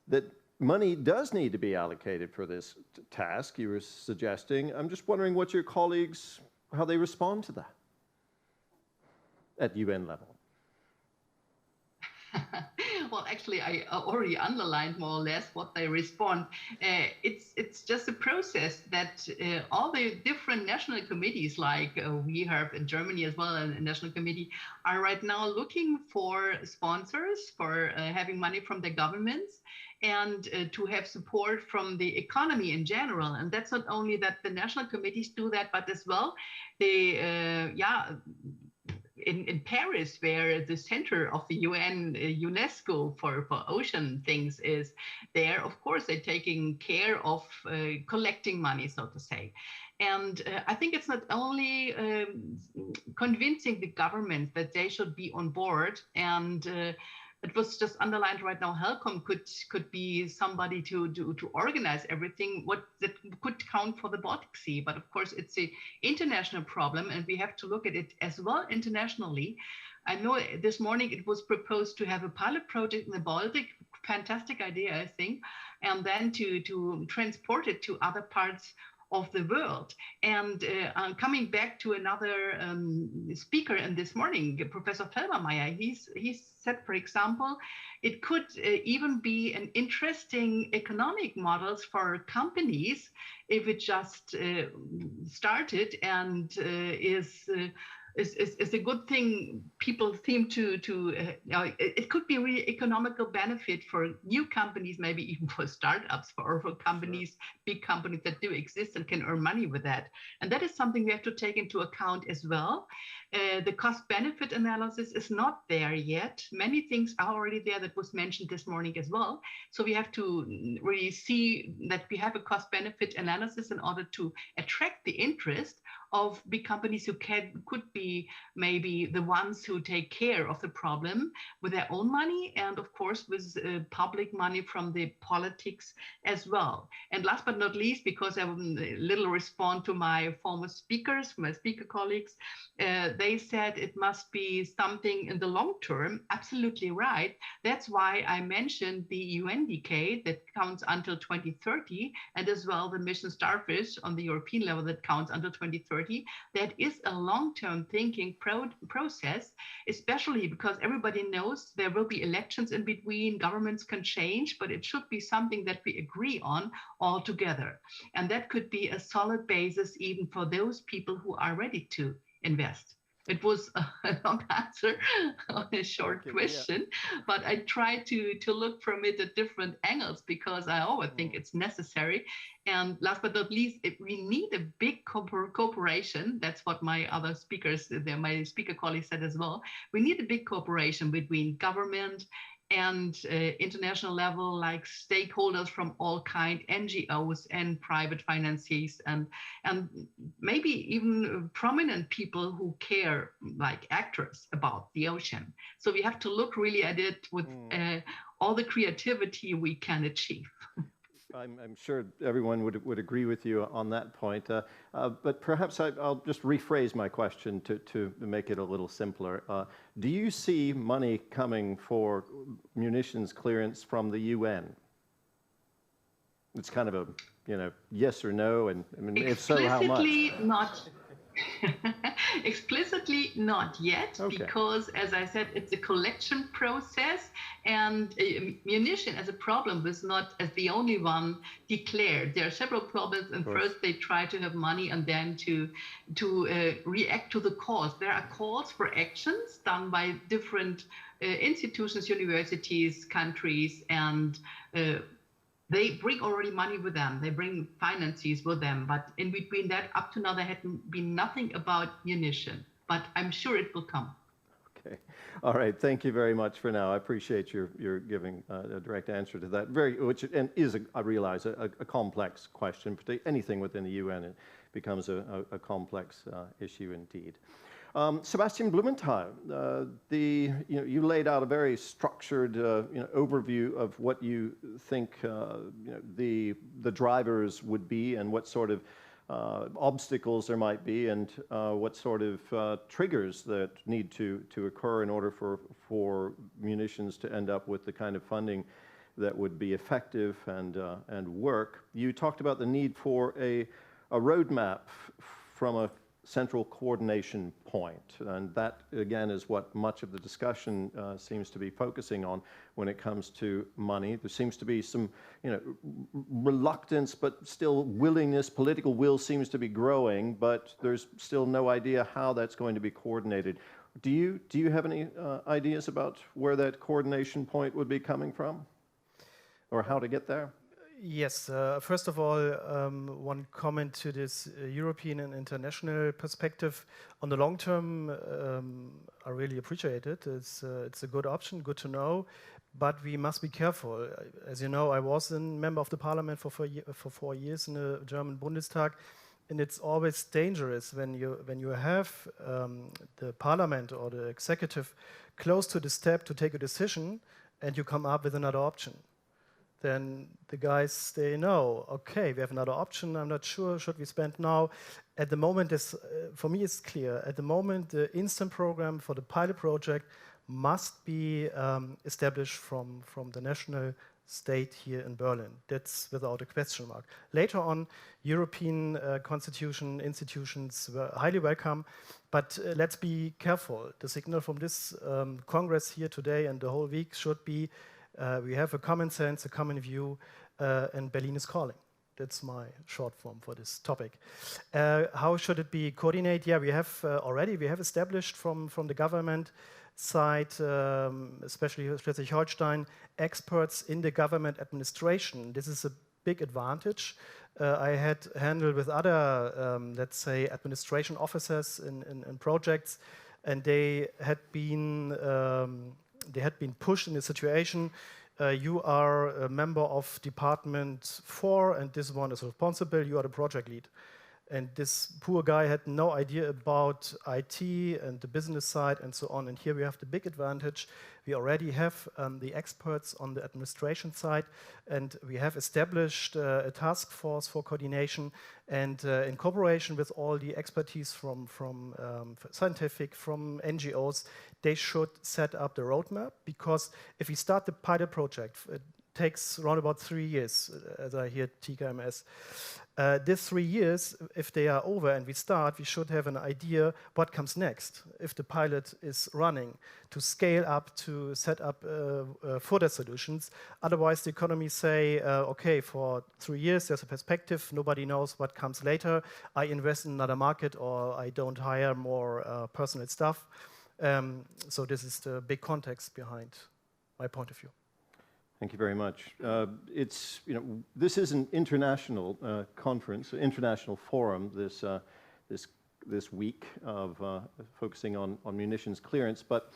S1: that money does need to be allocated for this task you were suggesting. I'm just wondering what your colleagues, how they respond to that at UN level.
S2: Well, actually, I already underlined more or less what they respond. It's just a process that all the different national committees, like we have in Germany as well, a national committee, are right now looking for sponsors for having money from their governments and to have support from the economy in general. And that's not only that the national committees do that, but as well, the in Paris, where the center of the UN UNESCO for ocean things is there, of course, they're taking care of collecting money, so to say. And I think it's not only convincing the government that they should be on board, and it was just underlined right now, HELCOM could be somebody to organize everything, what that could count for the Baltic Sea. But of course, it's an international problem, and we have to look at it as well internationally. I know this morning it was proposed to have a pilot project in the Baltic, fantastic idea, I think, and then to transport it to other parts of the world. And coming back to another speaker in this morning, Professor Felbermeier, he said, for example, it could even be an interesting economic models for companies if it just started and is a good thing. People seem to it could be really economical benefit for new companies, maybe even for startups or for companies, sure, big companies that do exist and can earn money with that. And that is something we have to take into account as well. The cost benefit analysis is not there yet. Many things are already there that was mentioned this morning as well. So we have to really see that we have a cost benefit analysis in order to attract the interest of big companies who could be maybe the ones who take care of the problem with their own money, and of course with public money from the politics as well. And last but not least, because I will a little respond to my former speakers, my speaker colleagues, they said it must be something in the long term. Absolutely right. That's why I mentioned the UN decade that counts until 2030, and as well the mission Starfish on the European level that counts until 2030. That is a long-term thinking process, especially because everybody knows there will be elections in between, governments can change, but it should be something that we agree on all together. And that could be a solid basis even for those people who are ready to invest. It was a long answer on a short question, but I try to look from it at different angles because I always think it's necessary. And last but not least, we need a big cooperation. That's what my other speakers, my speaker colleagues said as well. We need a big cooperation between government and international level, like stakeholders from all kind, NGOs and private financiers, and maybe even prominent people who care, like actors, about the ocean. So we have to look really at it with all the creativity we can achieve.
S1: I'm sure everyone would agree with you on that point, but perhaps I'll just rephrase my question to make it a little simpler. Do you see money coming for munitions clearance from the UN? It's kind of a, yes or no, and I mean, if so, how much?
S2: Not. Explicitly, not yet,
S1: Okay.
S2: because, as I said, it's a collection process, and munition as a problem was not as the only one declared. There are several problems, and first they try to have money, and then to react to the cause. There are calls for actions done by different institutions, universities, countries, and they bring already money with them. They bring finances with them. But in between that, up to now, there had been nothing about munition. But I'm sure it will come.
S1: Okay. All right. Thank you very much for now. I appreciate your giving a direct answer to that. Which is, I realize, a complex question. Anything within the UN, it becomes a complex issue indeed. Sebastian Blumenthal, you laid out a very structured overview of what you think the drivers would be, and what sort of obstacles there might be, and what sort of triggers that need to occur in order for munitions to end up with the kind of funding that would be effective and work. You talked about the need for a roadmap from a central coordination point, and that again is what much of the discussion seems to be focusing on when it comes to money. There seems to be some reluctance, but still willingness. Political will seems to be growing, but there's still no idea how that's going to be coordinated. Do you have any ideas about where that coordination point would be coming from, or how to get there?
S3: Yes, first of all, one comment to this European and international perspective. On the long term, I really appreciate it. It's a good option, good to know, but we must be careful. As you know, I was a member of the parliament for 4 years in the German Bundestag, and it's always dangerous when you have the parliament or the executive close to the step to take a decision, and you come up with another option. Then the guys, they know, okay, we have another option, I'm not sure, should we spend now? At the moment, for me it's clear, at the moment the instant program for the pilot project must be established from the national state here in Berlin. That's without a question mark. Later on, European constitution institutions were highly welcome, but let's be careful. The signal from this Congress here today and the whole week should be we have a common sense, a common view, and Berlin is calling. That's my short form for this topic. How should it be coordinated? Yeah, we have established from the government side, especially Schleswig-Holstein, experts in the government administration. This is a big advantage. I had handled with other, let's say, administration officers in projects, and they had been pushed in a situation, you are a member of Department 4 and this one is responsible, you are the project lead. And this poor guy had no idea about IT and the business side and so on. And here we have the big advantage. We already have the experts on the administration side, and we have established a task force for coordination, and in cooperation with all the expertise from scientific, from NGOs, they should set up the roadmap, because if we start the pilot project, it takes around about 3 years, as I hear TKMS. These 3 years, if they are over and we start, we should have an idea what comes next, if the pilot is running, to scale up, to set up further solutions. Otherwise, the economy say, okay, for 3 years, there's a perspective, nobody knows what comes later, I invest in another market, or I don't hire more personal staff. So this is the big context behind my point of view.
S1: Thank you very much. This is an international conference, international forum this week of focusing on munitions clearance. But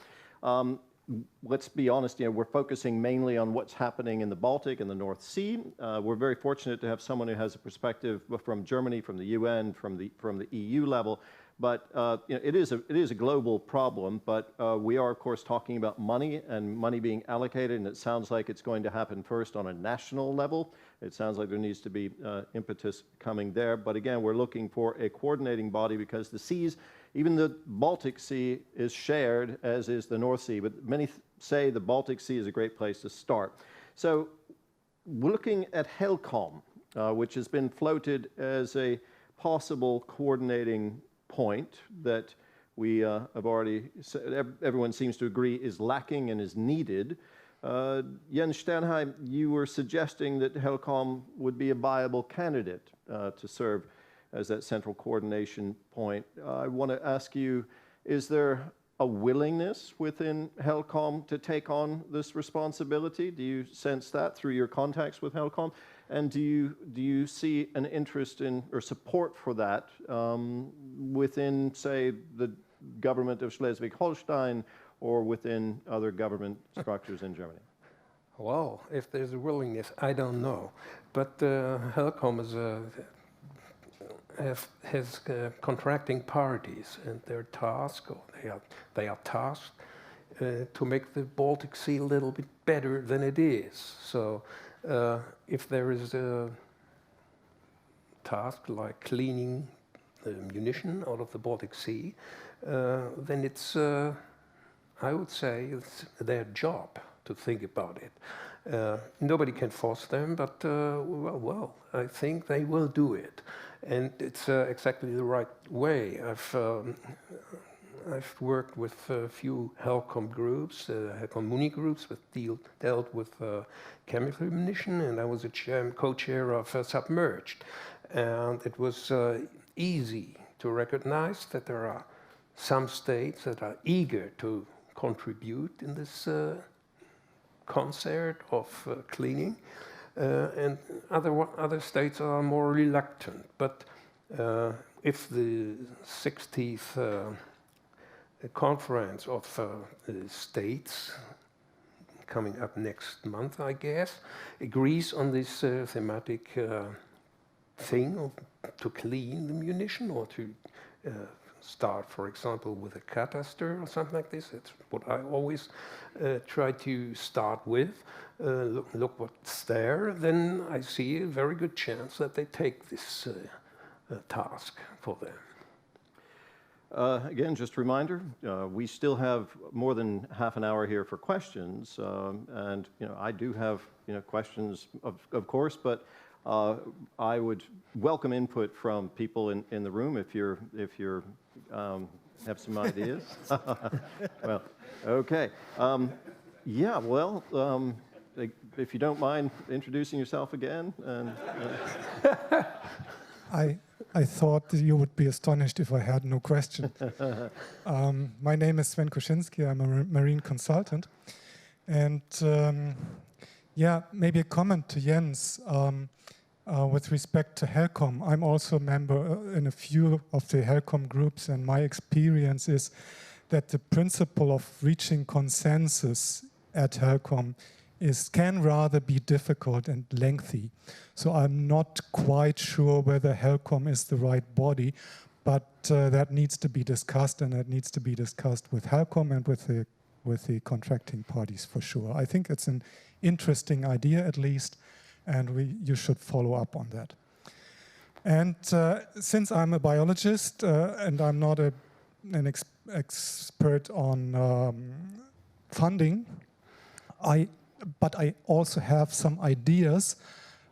S1: let's be honest, we're focusing mainly on what's happening in the Baltic and the North Sea. We're very fortunate to have someone who has a perspective from Germany, from the UN, from the EU level. But it is a global problem, but we are, of course, talking about money and money being allocated, and it sounds like it's going to happen first on a national level. It sounds like there needs to be impetus coming there. But again, we're looking for a coordinating body, because the seas, even the Baltic Sea, is shared, as is the North Sea. But many say the Baltic Sea is a great place to start. So we're looking at HELCOM, which has been floated as a possible coordinating point that we have already said, everyone seems to agree is lacking and is needed. Jens Sternheim, you were suggesting that HELCOM would be a viable candidate to serve as that central coordination point. I want to ask you, is there a willingness within HELCOM to take on this responsibility? Do you sense that through your contacts with HELCOM? And do you see an interest in or support for that within, say, the government of Schleswig-Holstein or within other government structures in Germany?
S4: Well, if there's a willingness, I don't know. But HELCOM is has contracting parties, and their task, or they are tasked to make the Baltic Sea a little bit better than it is. So if there is a task like cleaning the munition out of the Baltic Sea, then it's, I would say, it's their job to think about it. Nobody can force them, but well, I think they will do it. And it's exactly the right way. I've worked with a few HELCOM groups, HELCOM Muni groups, that dealt with chemical munition, and I was a co-chair of Submerged. And it was easy to recognize that there are some states that are eager to contribute in this concert of cleaning, and other states are more reluctant. But if the 60th conference of states coming up next month, I guess, agrees on this thematic thing to clean the munition, or to start, for example, with a cataster or something like this. That's what I always try to start with. Look what's there. Then I see a very good chance that they take this task for them.
S1: Again, just a reminder, we still have more than half an hour here for questions, and I do have questions, of course, but I would welcome input from people in the room if you're have some ideas. Well, okay. Yeah, well, if you don't mind introducing yourself again. And,
S5: I thought that you would be astonished if I had no question. My name is Sven Koszynski. I'm a marine consultant. And yeah, maybe a comment to Jens. With respect to HELCOM, I'm also a member in a few of the HELCOM groups, and my experience is that the principle of reaching consensus at HELCOM can rather be difficult and lengthy. So I'm not quite sure whether HELCOM is the right body, but that needs to be discussed, and that needs to be discussed with HELCOM and with the contracting parties for sure. I think it's an interesting idea, at least, and you should follow up on that. And since I'm a biologist and I'm not an expert on funding, but I also have some ideas.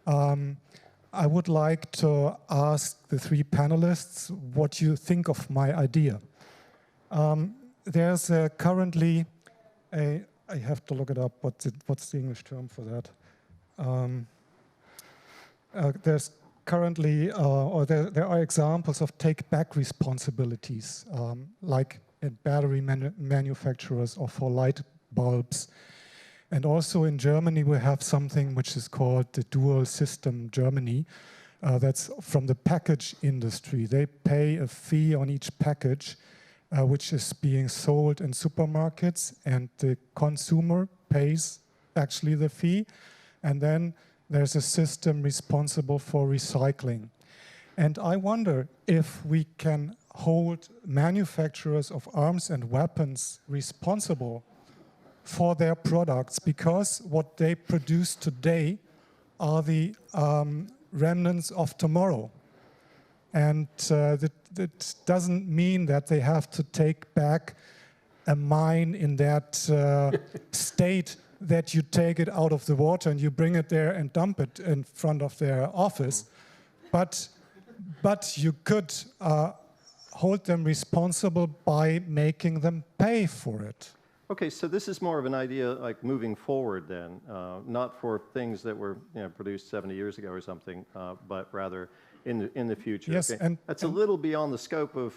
S5: I would like to ask the three panelists what you think of my idea. There's currently I have to look it up. What's the English term for that? There's currently, or there are examples of take-back responsibilities, like at battery manufacturers or for light bulbs. And also in Germany, we have something which is called the Dual System Germany. That's from the package industry. They pay a fee on each package, which is being sold in supermarkets, and the consumer pays actually the fee. And then there's a system responsible for recycling. And I wonder if we can hold manufacturers of arms and weapons responsible for their products, because what they produce today are the remnants of tomorrow. And that doesn't mean that they have to take back a mine in that state that you take it out of the water and you bring it there and dump it in front of their office. But you could hold them responsible by making them pay for it.
S1: Okay, so this is more of an idea like moving forward then, not for things that were produced 70 years ago or something, but rather in the future.
S5: Yes,
S1: okay?
S5: and
S1: that's a little beyond the scope of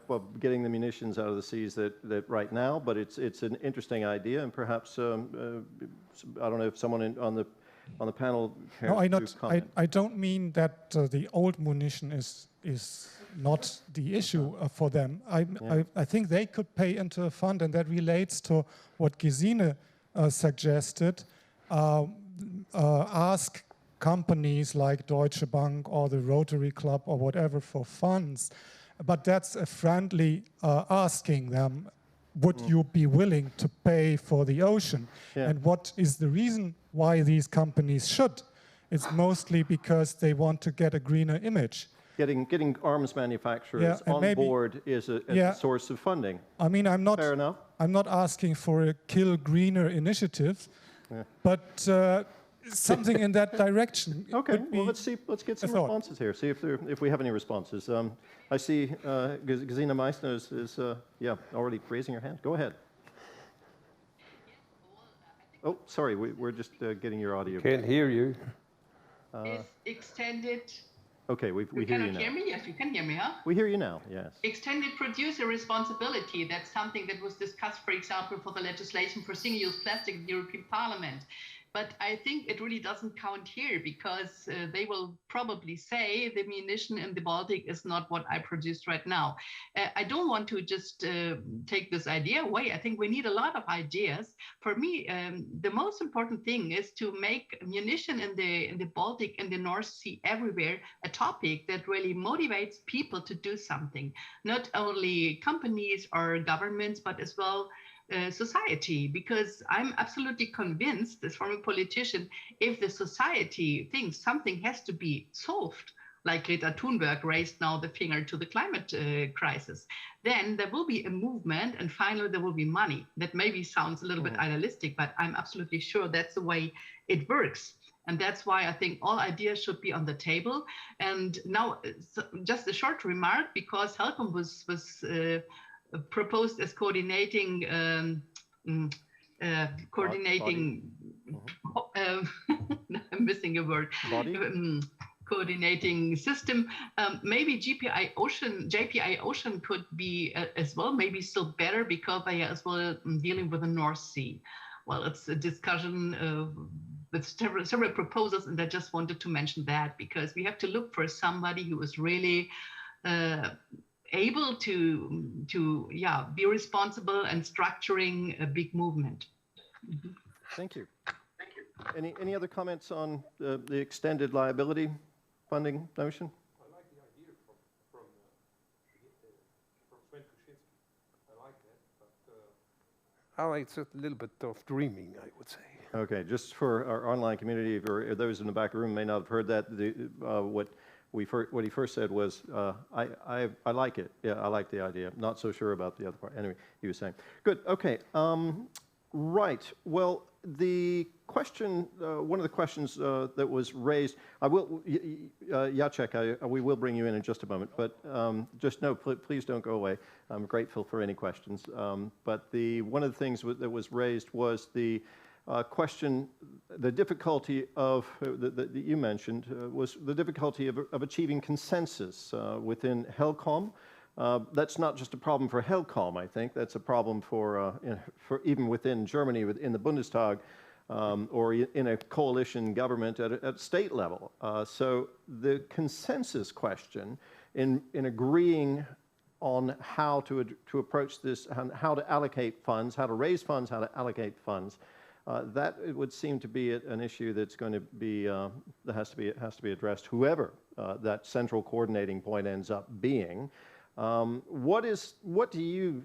S1: of getting the munitions out of the seas that right now, but it's an interesting idea, and perhaps I don't know if someone on the panel cares to comment.
S5: I don't mean that the old munition is not the issue for them. I think they could pay into a fund, and that relates to what Gesine suggested. Ask companies like Deutsche Bank or the Rotary Club or whatever for funds, but that's a friendly asking them, would you be willing to pay for the ocean?
S1: Yeah.
S5: And what is the reason why these companies should? It's mostly because they want to get a greener image.
S1: Getting arms manufacturers on board is a source of funding.
S5: I mean,
S1: Fair enough.
S5: I'm not asking for a kill greener initiative, but something in that direction.
S1: Okay, well, let's get some responses here. See if we have any responses. I see Gesine Meißner is already raising her hand. Go ahead. Oh, sorry, we're just getting your audio.
S4: Can't hear you.
S2: Is extended.
S1: Okay, we hear you now.
S2: You cannot hear me? Yes, you can hear me, huh?
S1: We hear you now, yes.
S2: Extended producer responsibility. That's something that was discussed, for example, for the legislation for single-use plastic in the European Parliament. But I think it really doesn't count here, because they will probably say the munition in the Baltic is not what I produced right now. I don't want to just take this idea away. I think we need a lot of ideas. For me, the most important thing is to make munition in the Baltic, in the North Sea, everywhere, a topic that really motivates people to do something. Not only companies or governments, but as well society, because I'm absolutely convinced, as former politician, if the society thinks something has to be solved, like Greta Thunberg raised now the finger to the climate crisis, then there will be a movement, and finally there will be money. That maybe sounds a little bit idealistic, but I'm absolutely sure that's the way it works. And that's why I think all ideas should be on the table. And now, just a short remark, because Helcom was proposed as coordinating I'm missing a word. Coordinating system. Maybe JPI Ocean could be as well, maybe still better, because they are as well dealing with the North Sea. Well, it's a discussion with several proposals, and I just wanted to mention that, because we have to look for somebody who is really able to be responsible and structuring a big movement. Mm-hmm.
S1: Thank you. Any other comments on the extended liability funding notion?
S4: I like the idea from Sven Kuczynski. I like that, but I like it's a little bit of dreaming, I would say.
S1: Okay, just for our online community, or those in the back of the room may not have heard that, what he first said was, I like it. Yeah, I like the idea. Not so sure about the other part. Anyway, he was saying. Good, okay. Right, well, the question, one of the questions that was raised, I will, Jacek, we will bring you in just a moment, but just no, please don't go away. I'm grateful for any questions. But one of the things that was raised was the question, the difficulty of, that you mentioned, was the difficulty of achieving consensus within Helcom. That's not just a problem for Helcom, I think. That's a problem for even within Germany, within the Bundestag, or in a coalition government at state level. So the consensus question in agreeing on how to approach this, and how to allocate funds, how to raise funds, how to allocate funds, that it would seem to be an issue that's going to be that has to be addressed. Whoever that central coordinating point ends up being. What do you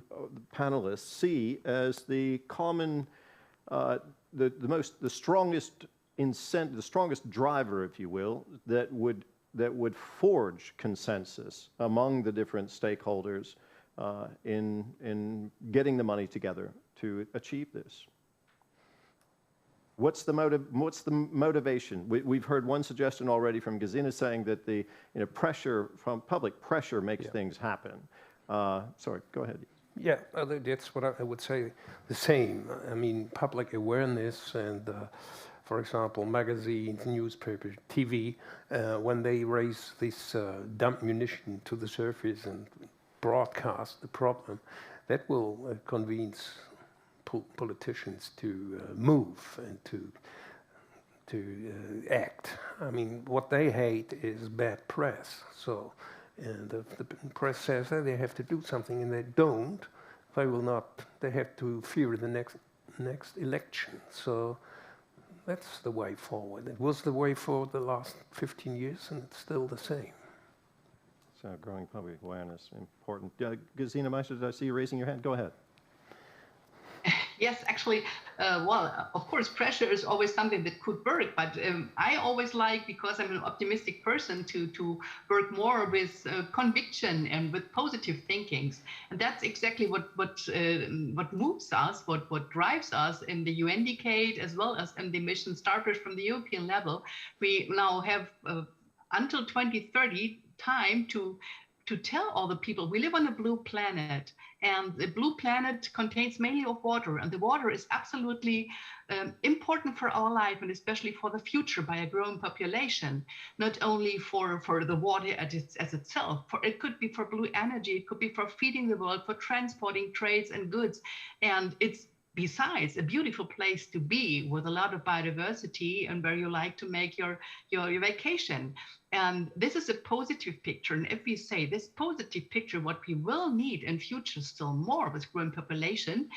S1: panelists see as the common, the strongest incentive, the strongest driver, if you will, that would forge consensus among the different stakeholders in getting the money together to achieve this? What's the motivation? We've heard one suggestion already from Gesine saying that the pressure from public pressure makes things happen. Sorry, go ahead.
S4: Yeah, that's what I would say. The same. I mean, public awareness and, for example, magazines, newspapers, TV, when they raise this dump munition to the surface and broadcast the problem, that will convince politicians to move and to act. I mean, what they hate is bad press. So. And if the press says that they have to do something and they don't, they will not, they have to fear the next election. So that's the way forward. It was the way forward the last 15 years and it's still the same.
S1: So growing public awareness, important. Gesine Meißner, did I see you raising your hand? Go ahead.
S2: Yes, actually, well, of course, pressure is always something that could work, but I always like, because I'm an optimistic person, to work more with conviction and with positive thinkings. And that's exactly what moves us, what drives us in the UN decade, as well as in the mission starters from the European level. We now have until 2030 time to tell all the people we live on a blue planet, and the blue planet contains mainly of water, and the water is absolutely important for our life, and especially for the future by a growing population, not only for the water as itself, it could be for blue energy, it could be for feeding the world, for transporting trades and goods, and it's besides a beautiful place to be with a lot of biodiversity and where you like to make your vacation. And this is a positive picture. And if we say this positive picture, what we will need in future still more with growing population,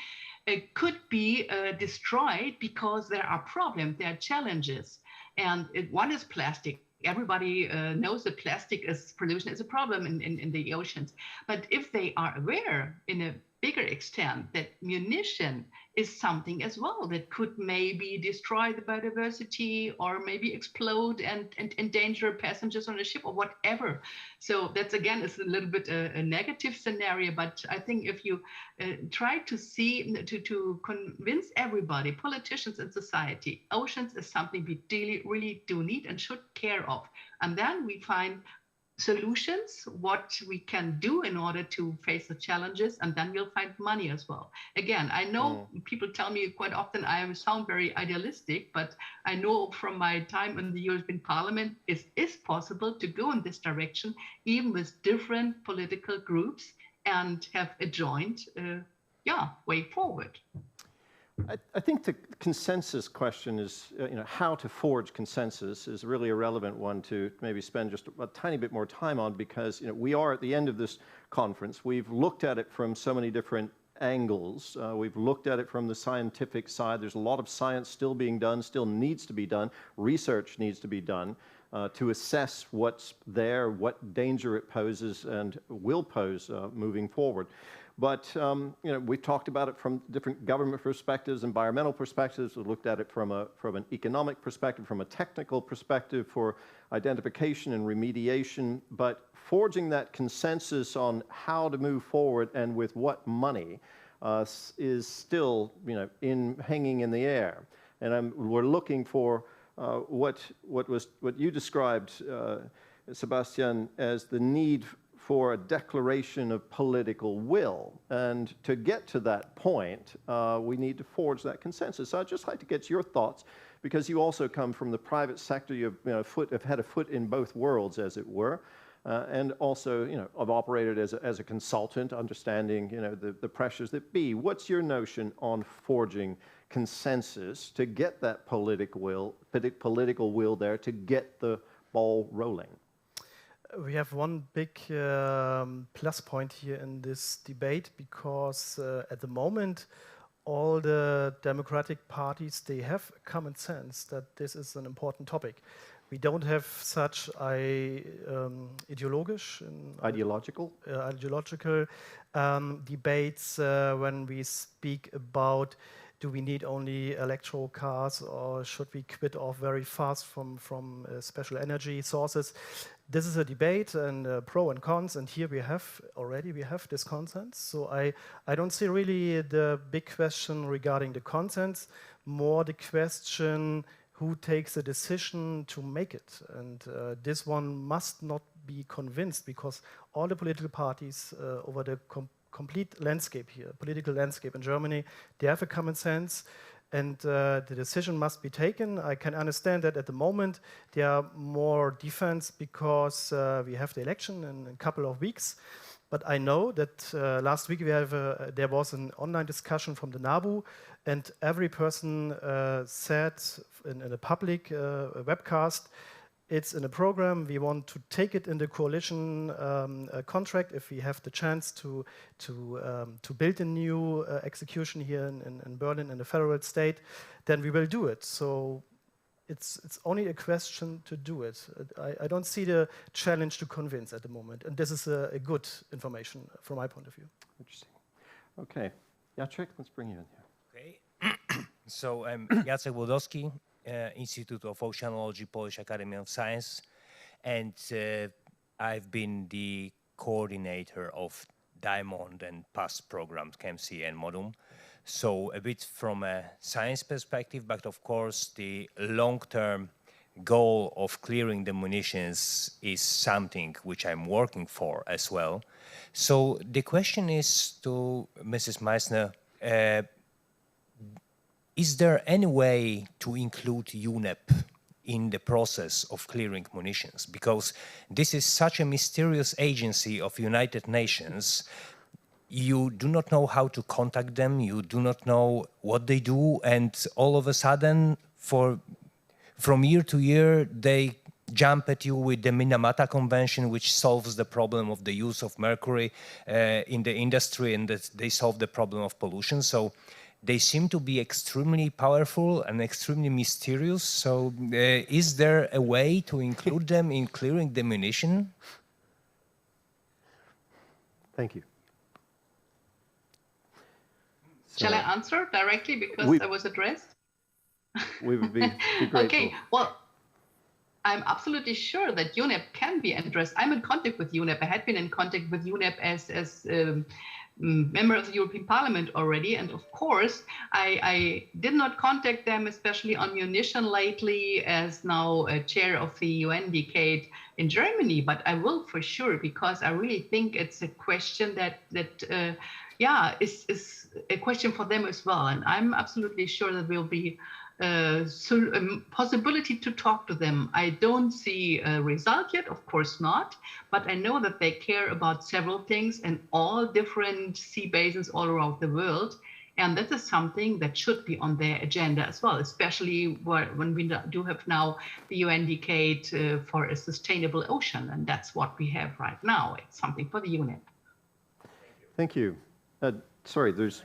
S2: it could be destroyed because there are problems, there are challenges. And one is plastic. Everybody knows that plastic pollution is a problem in the oceans. But if they are aware in a bigger extent that munition is something as well that could maybe destroy the biodiversity or maybe explode and endanger passengers on a ship or whatever. So that's, again, is a little bit a negative scenario, but I think if you try to see, to convince everybody, politicians and society, oceans is something we really do need and should care of. And then we find solutions, what we can do in order to face the challenges, and then we'll find money as well. Again, I know people tell me quite often I sound very idealistic, but I know from my time in the European Parliament it is possible to go in this direction, even with different political groups, and have a joint way forward.
S1: I think the consensus question is, how to forge consensus is really a relevant one to maybe spend just a tiny bit more time on, because we are at the end of this conference. We've looked at it from so many different angles. We've looked at it from the scientific side. There's a lot of science still being done, still needs to be done. Research needs to be done to assess what's there, what danger it poses and will pose moving forward. But we've talked about it from different government perspectives, environmental perspectives. We've looked at it from an economic perspective, from a technical perspective for identification and remediation. But forging that consensus on how to move forward and with what money is still hanging in the air. And we're looking for what you described, Sebastian, as the need for a declaration of political will. And to get to that point, we need to forge that consensus. So I'd just like to get your thoughts, because you also come from the private sector. You've have had a foot in both worlds, as it were, and also have operated as a consultant, understanding the pressures that be. What's your notion on forging consensus to get that political will there to get the ball rolling?
S3: We have one big plus point here in this debate, because at the moment all the democratic parties, they have common sense that this is an important topic. We don't have such ideological debates when we speak about, do we need only electrical cars, or should we quit off very fast from special energy sources? This is a debate and pro and cons, and here we have this consensus. So I don't see really the big question regarding the consensus, more the question who takes the decision to make it. And this one must not be convinced, because all the political parties over the complete landscape here, political landscape in Germany, they have a common sense, and the decision must be taken. I can understand that at the moment there are more defense because we have the election in a couple of weeks. But I know that last week there was an online discussion from the NABU, and every person said in a public webcast, it's in a program, we want to take it in the coalition contract if we have the chance to build a new execution here in Berlin, in the federal state, then we will do it. So it's only a question to do it. I don't see the challenge to convince at the moment, and this is a good information from my point of view.
S1: Interesting. Okay, Jacek, let's bring you in here.
S6: Okay. So I'm Jacek Włodowski, Institute of Oceanology, Polish Academy of Science, and I've been the coordinator of Diamond and past programs, ChemC and Modum. So a bit from a science perspective, but of course the long-term goal of clearing the munitions is something which I'm working for as well. So the question is to Mrs. Meißner, is there any way to include UNEP in the process of clearing munitions? Because this is such a mysterious agency of United Nations. You do not know how to contact them, you do not know what they do, and all of a sudden, from year to year, they jump at you with the Minamata Convention, which solves the problem of the use of mercury in the industry, and that they solve the problem of pollution. So they seem to be extremely powerful and extremely mysterious. So is there a way to include them in clearing the munition?
S1: Thank you.
S2: Shall I answer directly because I was addressed?
S1: We would be grateful.
S2: Okay, well, I'm absolutely sure that UNEP can be addressed. I'm in contact with UNEP. I had been in contact with UNEP as member of the European Parliament already. And of course, I did not contact them, especially on munition lately, as now chair of the UN decade in Germany. But I will for sure, because I really think it's a question that is a question for them as well. And I'm absolutely sure that will be possibility to talk to them. I don't see a result yet, of course not, but I know that they care about several things in all different sea basins all around the world. And that is something that should be on their agenda as well, especially when we do have now the UN decade for a sustainable ocean. And that's what we have right now. It's something for the UNEP.
S1: Thank you. Sorry, there's...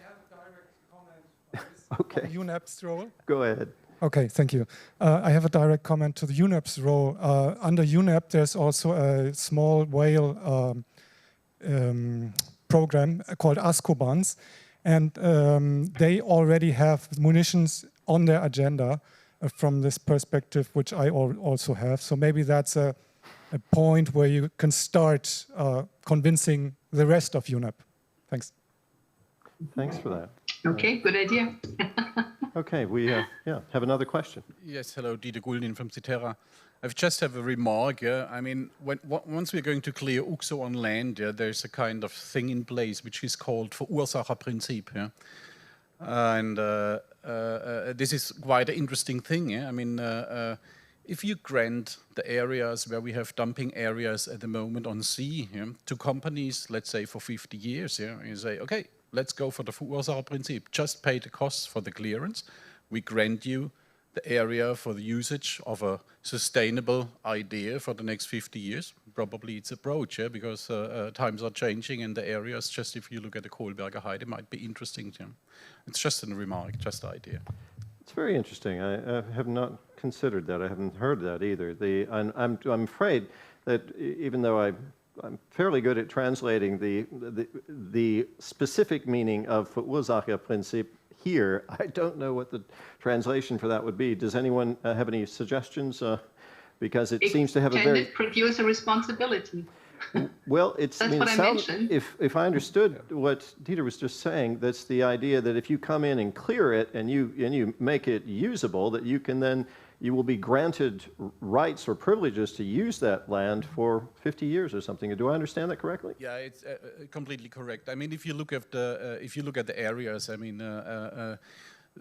S1: Okay.
S5: UNEP's role?
S1: Go ahead.
S5: Okay, thank you. I have a direct comment to the UNEP's role. Under UNEP, there's also a small whale program called ASCOBANS, and they already have munitions on their agenda from this perspective, which I also have. So maybe that's a point where you can start convincing the rest of UNEP. Thanks.
S1: Thanks for that.
S2: Okay, good idea.
S1: Okay, we have another question.
S7: Yes, hello, Dieter Guldin from Citerra. I just have a remark. I mean, once we're going to clear UXO on land, there's a kind of thing in place which is called Verursacherprinzip. And this is quite an interesting thing. I mean, if you grant the areas where we have dumping areas at the moment on sea to companies, let's say for 50 years, you say, okay, let's go for the Verursacherprinzip. Just pay the costs for the clearance. We grant you the area for the usage of a sustainable idea for the next 50 years. Probably it's approach, because times are changing and the areas, just if you look at the Kohlberger Heide, might be interesting. It's just a remark, just an idea.
S1: It's very interesting. I have not considered that. I haven't heard that either. I'm afraid that even though I'm fairly good at translating the specific meaning of Verursacherprinzip here, I don't know what the translation for that would be. Does anyone have any suggestions? Because it seems to have a very...
S2: producer responsibility.
S1: Well,
S2: That's what I mentioned.
S1: If I understood what Dieter was just saying, that's the idea that if you come in and clear it and you make it usable, that you can then you will be granted rights or privileges to use that land for 50 years or something. Do I understand that correctly?
S7: Yeah, it's completely correct. I mean, if you look at the areas, I mean,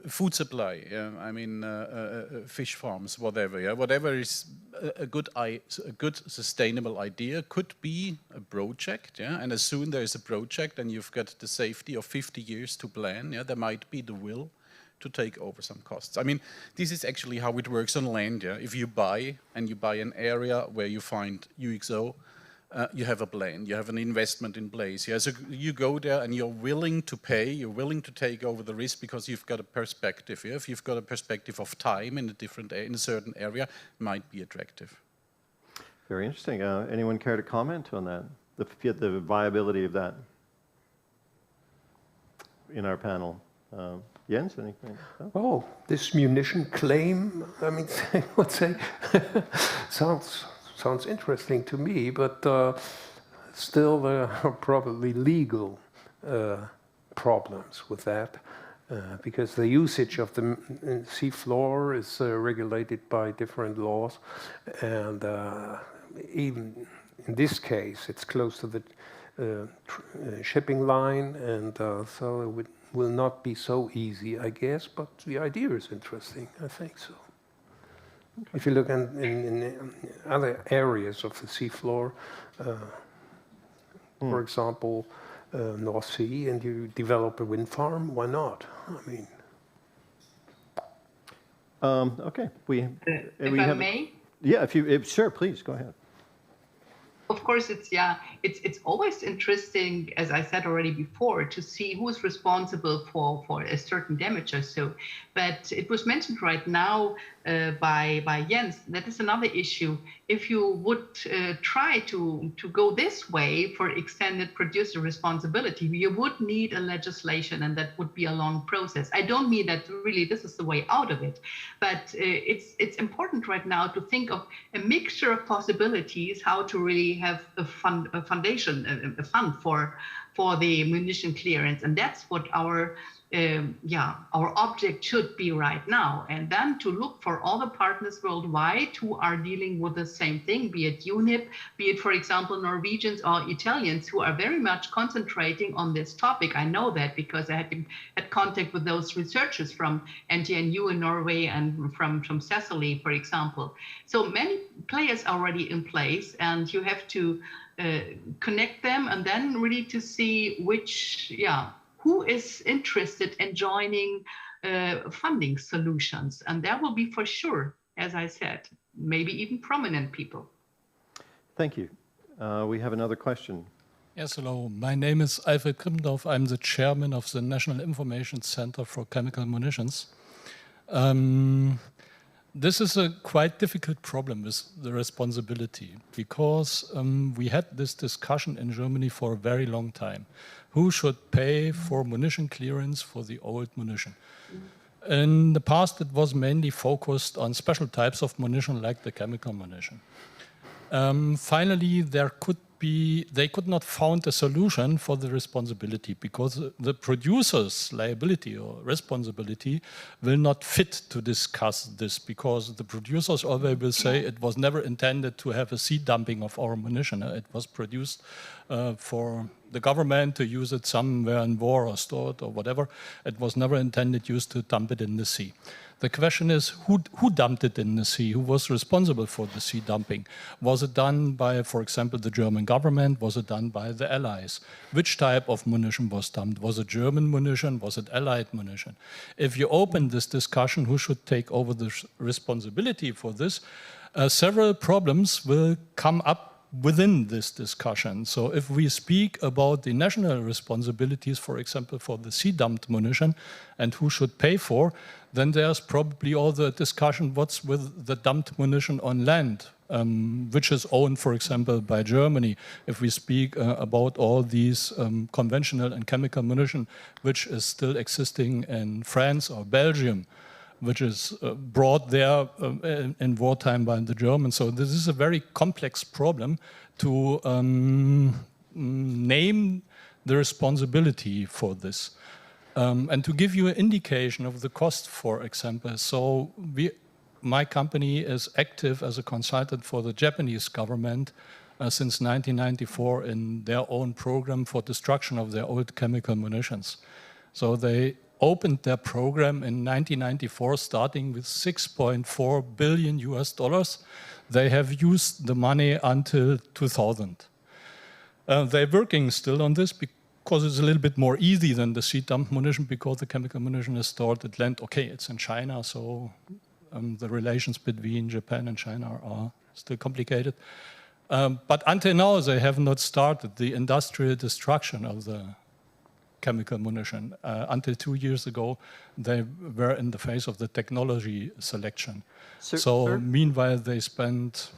S7: food supply, yeah, I mean, fish farms, whatever, yeah, whatever is a good sustainable idea could be a project, yeah, and as soon there is a project and you've got the safety of 50 years to plan, yeah, there might be the will to take over some costs. I mean, this is actually how it works on land, yeah. If you buy an area where you find UXO, you have a plan, you have an investment in place. Yeah? So you go there and you're willing to pay, you're willing to take over the risk because you've got a perspective. Yeah? If you've got a perspective of time in a certain area, it might be attractive.
S1: Very interesting. Anyone care to comment on that? The viability of that in our panel? Jens, anything? No?
S4: Oh, this munition claim, I mean, I would say, sounds interesting to me, but still there are probably legal problems with that, because the usage of the sea floor is regulated by different laws, and even in this case, it's close to the shipping line, and so it will not be so easy, I guess, but the idea is interesting, I think so. If you look in other areas of the seafloor, for example, North Sea, and you develop a wind farm, why not? I mean,
S1: okay.
S2: If I may?
S1: Yeah, sure, please go ahead.
S2: Of course, it's always interesting, as I said already before, to see who is responsible for a certain damage or so. But it was mentioned right now by Jens, that is another issue. If you would try to go this way for extended producer responsibility, you would need a legislation, and that would be a long process. I don't mean that really this is the way out of it, but it's important right now to think of a mixture of possibilities, how to really have a fund for the munition clearance, and that's what our object should be right now. And then to look for all the partners worldwide who are dealing with the same thing, be it UNIP, be it, for example, Norwegians or Italians, who are very much concentrating on this topic. I know that because I had contact with those researchers from NTNU in Norway and from Sicily, for example. So many players already in place, and you have to connect them, and then really to see who is interested in joining funding solutions. And there will be, for sure, as I said, maybe even prominent people.
S1: Thank you. We have another question.
S8: Yes, hello. My name is Alfred Krimmendorf. I'm the chairman of the National Information Center for Chemical Munitions. This is a quite difficult problem with the responsibility, because we had this discussion in Germany for a very long time. Who should pay for munition clearance for the old munition? In the past, it was mainly focused on special types of munition like the chemical munition. Finally, they could not find a solution for the responsibility, because the producer's liability or responsibility will not fit to discuss this, because the producers always will say it was never intended to have a sea dumping of our munition. It was produced for the government to use it somewhere in war or store it or whatever. It was never intended used to dump it in the sea. The question is, who dumped it in the sea? Who was responsible for the sea dumping? Was it done by, for example, the German government? Was it done by the Allies? Which type of munition was dumped? Was it German munition? Was it Allied munition? If you open this discussion, who should take over the responsibility for this, several problems will come up within this discussion. So if we speak about the national responsibilities, for example, for the sea dumped munition and who should pay for, then there's probably all the discussion what's with the dumped munition on land, which is owned, for example, by Germany. If we speak about all these conventional and chemical munition, which is still existing in France or Belgium, which is brought there in wartime by the Germans. So this is a very complex problem to name the responsibility for this. And to give you an indication of the cost, for example, so my company is active as a consultant for the Japanese government since 1994 in their own program for destruction of their old chemical munitions. So they opened their program in 1994, starting with 6.4 billion US dollars. They have used the money until 2000. They're working still on this because it's a little bit more easy than the seed dump munition, because the chemical munition is stored at land. Okay, it's in China, so the relations between Japan and China are still complicated. But until now, they have not started the industrial destruction of the chemical munition. Until 2 years ago, they were in the phase of the technology selection. So meanwhile, they spent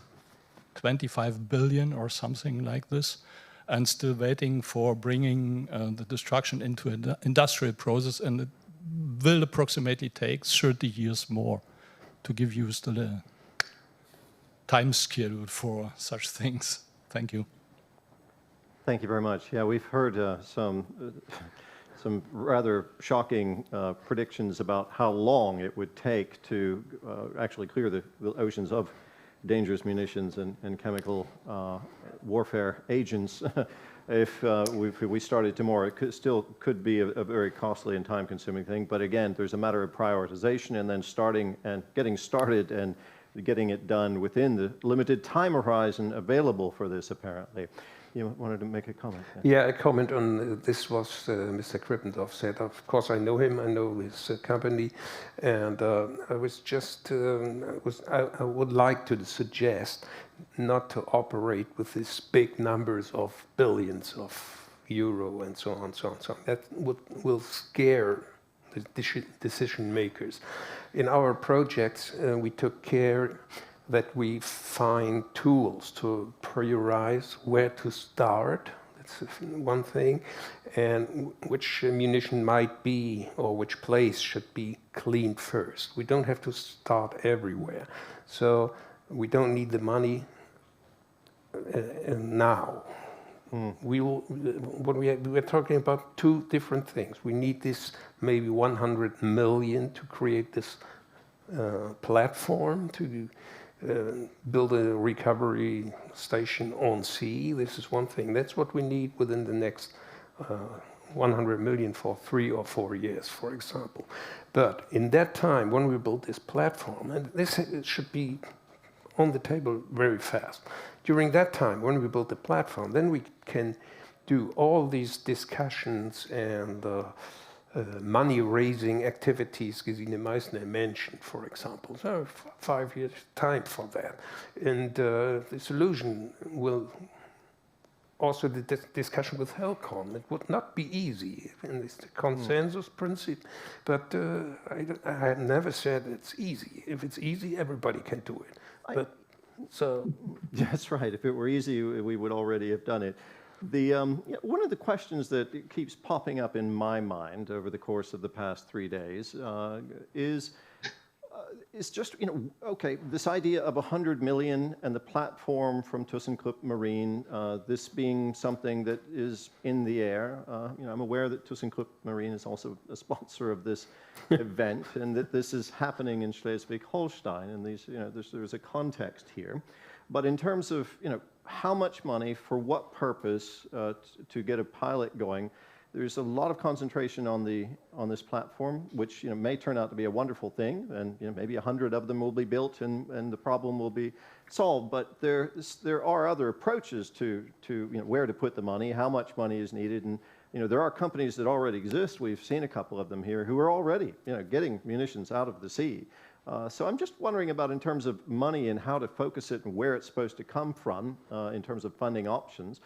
S8: 25 billion or something like this, and still waiting for bringing the destruction into an industrial process, and it will approximately take 30 years more to give you still a time schedule for such things. Thank you.
S1: Thank you very much. Yeah, we've heard some rather shocking predictions about how long it would take to actually clear the oceans of dangerous munitions and chemical warfare agents. If we started tomorrow, it still could be a very costly and time-consuming thing. But again, there's a matter of prioritization and then starting and getting started and getting it done within the limited time horizon available for this, apparently. You wanted to make a comment?
S4: Yeah, a comment on this was Mr. Krippendorf said. Of course, I know him, I know his company, and I was just, I would like to suggest not to operate with these big numbers of billions of euro and so on, so on, so on. That will scare the decision makers. In our projects, we took care that we find tools to prioritize where to start. That's one thing, and which munition might be, or which place should be cleaned first. We don't have to start everywhere. So we don't need the money now. We're talking about two different things. We need this maybe 100 million to create this platform to build a recovery station on sea. This is one thing. That's what we need within the next 100 million for 3 or 4 years, for example. But in that time, when we build this platform, and this should be on the table very fast. During that time, when we build the platform, then we can do all these discussions and money-raising activities Gesine Meißner mentioned, for example. So 5 years time for that. And the solution will also the discussion with HELCOM. It would not be easy, and it's the consensus principle, but I have never said it's easy. If it's easy, everybody can do it. But so
S1: that's right. If it were easy, we would already have done it. One of the questions that keeps popping up in my mind over the course of the past 3 days is just, okay, this idea of 100 million and the platform from ThyssenKrupp Marine, this being something that is in the air. I'm aware that ThyssenKrupp Marine is also a sponsor of this event, and that this is happening in Schleswig-Holstein, and there's a context here. But in terms of, how much money, for what purpose, to get a pilot going, there's a lot of concentration on this platform, which may turn out to be a wonderful thing, and maybe 100 of them will be built, and the problem will be solved. But there are other approaches to where to put the money, how much money is needed, and there are companies that already exist. We've seen a couple of them here who are already getting munitions out of the sea. So I'm just wondering about, in terms of money and how to focus it and where it's supposed to come from in terms of funding options.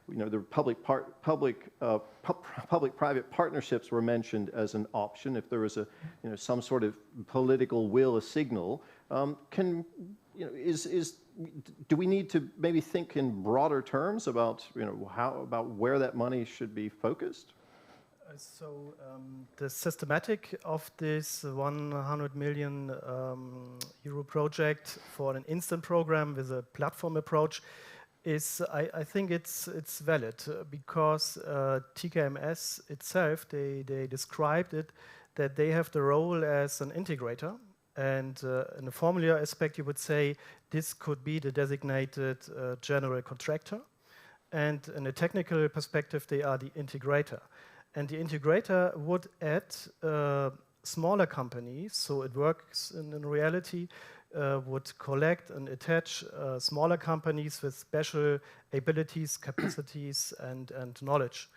S1: The public-private partnerships were mentioned as an option if there was some sort of political will, a signal. Do we need to maybe think in broader terms about about where that money should be focused?
S3: So the systematic of this 100 million euro project for an instant program with a platform approach is, I think it's valid, because TKMS itself, they described it that they have the role as an integrator, And in a formula aspect, you would say this could be the designated general contractor. And in a technical perspective, they are the integrator. And the integrator would add smaller companies, so it works in reality, would collect and attach smaller companies with special abilities, capacities, and knowledge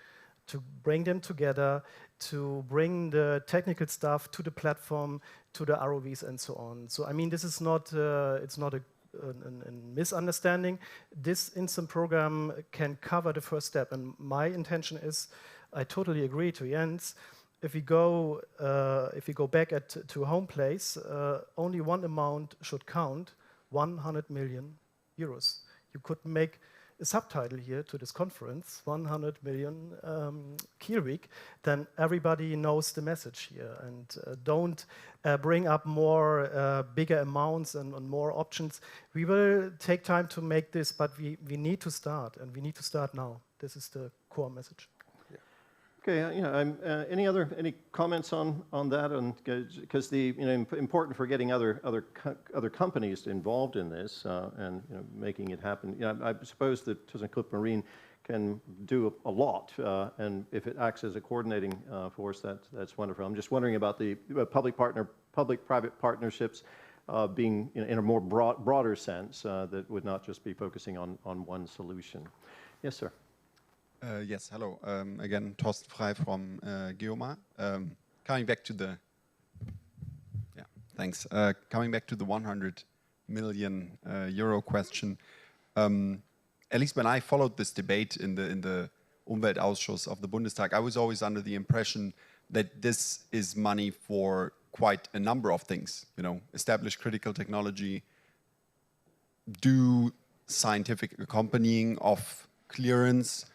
S3: to bring them together, to bring the technical stuff to the platform, to the ROVs, and so on. So, I mean, this is not, it's not a misunderstanding. This instant program can cover the first step, and my intention is, I totally agree to Jens. If we go back to home place, only one amount should count: 100 million euros. You could make a subtitle here to this conference: 100 million Kiel Week. Then everybody knows the message here, and don't bring up more bigger amounts and more options. We will take time to make this, but we need to start, and we need to start now. This is the core message.
S1: Okay, any comments on that? Because the important for getting other companies involved in this and making it happen. I suppose that ThyssenKrupp Marine can do a lot, and if it acts as a coordinating force, that's wonderful. I'm just wondering about the public-private partnerships being in a more broader sense that would not just be focusing on one solution. Yes, sir.
S9: Yes, hello. Again, Thorsten Frey from Geomar. Coming back to the, coming back to the 100 million euro question. At least when I followed this debate in the Umweltausschuss of the Bundestag, I was always under the impression that this is money for quite a number of things. Establish critical technology, do scientific accompanying of clearance,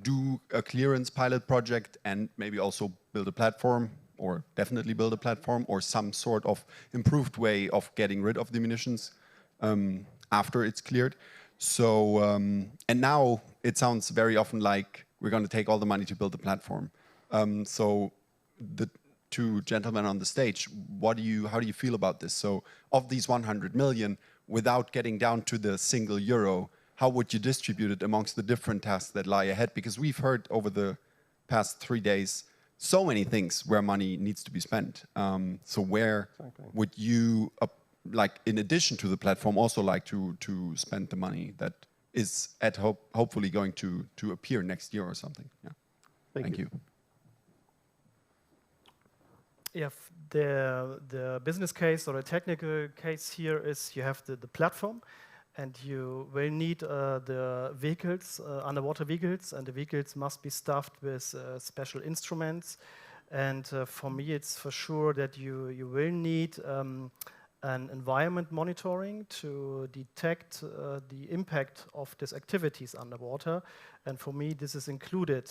S9: do a clearance pilot project, and maybe also build a platform, or definitely build a platform, or some sort of improved way of getting rid of the munitions after it's cleared. So, and now it sounds very often like we're going to take all the money to build the platform. So the two gentlemen on the stage, how do you feel about this? So of these 100 million, without getting down to the single euro, how would you distribute it amongst the different tasks that lie ahead? Because we've heard over the past 3 days so many things where money needs to be spent. So where would you, in addition to the platform, also like to spend the money that is hopefully going to appear next year or something? Yeah. Thank you.
S3: Yeah, the business case or the technical case here is you have the platform, and you will need the vehicles, underwater vehicles, and the vehicles must be stuffed with special instruments. And for me, it's for sure that you will need an environment monitoring to detect the impact of these activities underwater. And for me, this is included.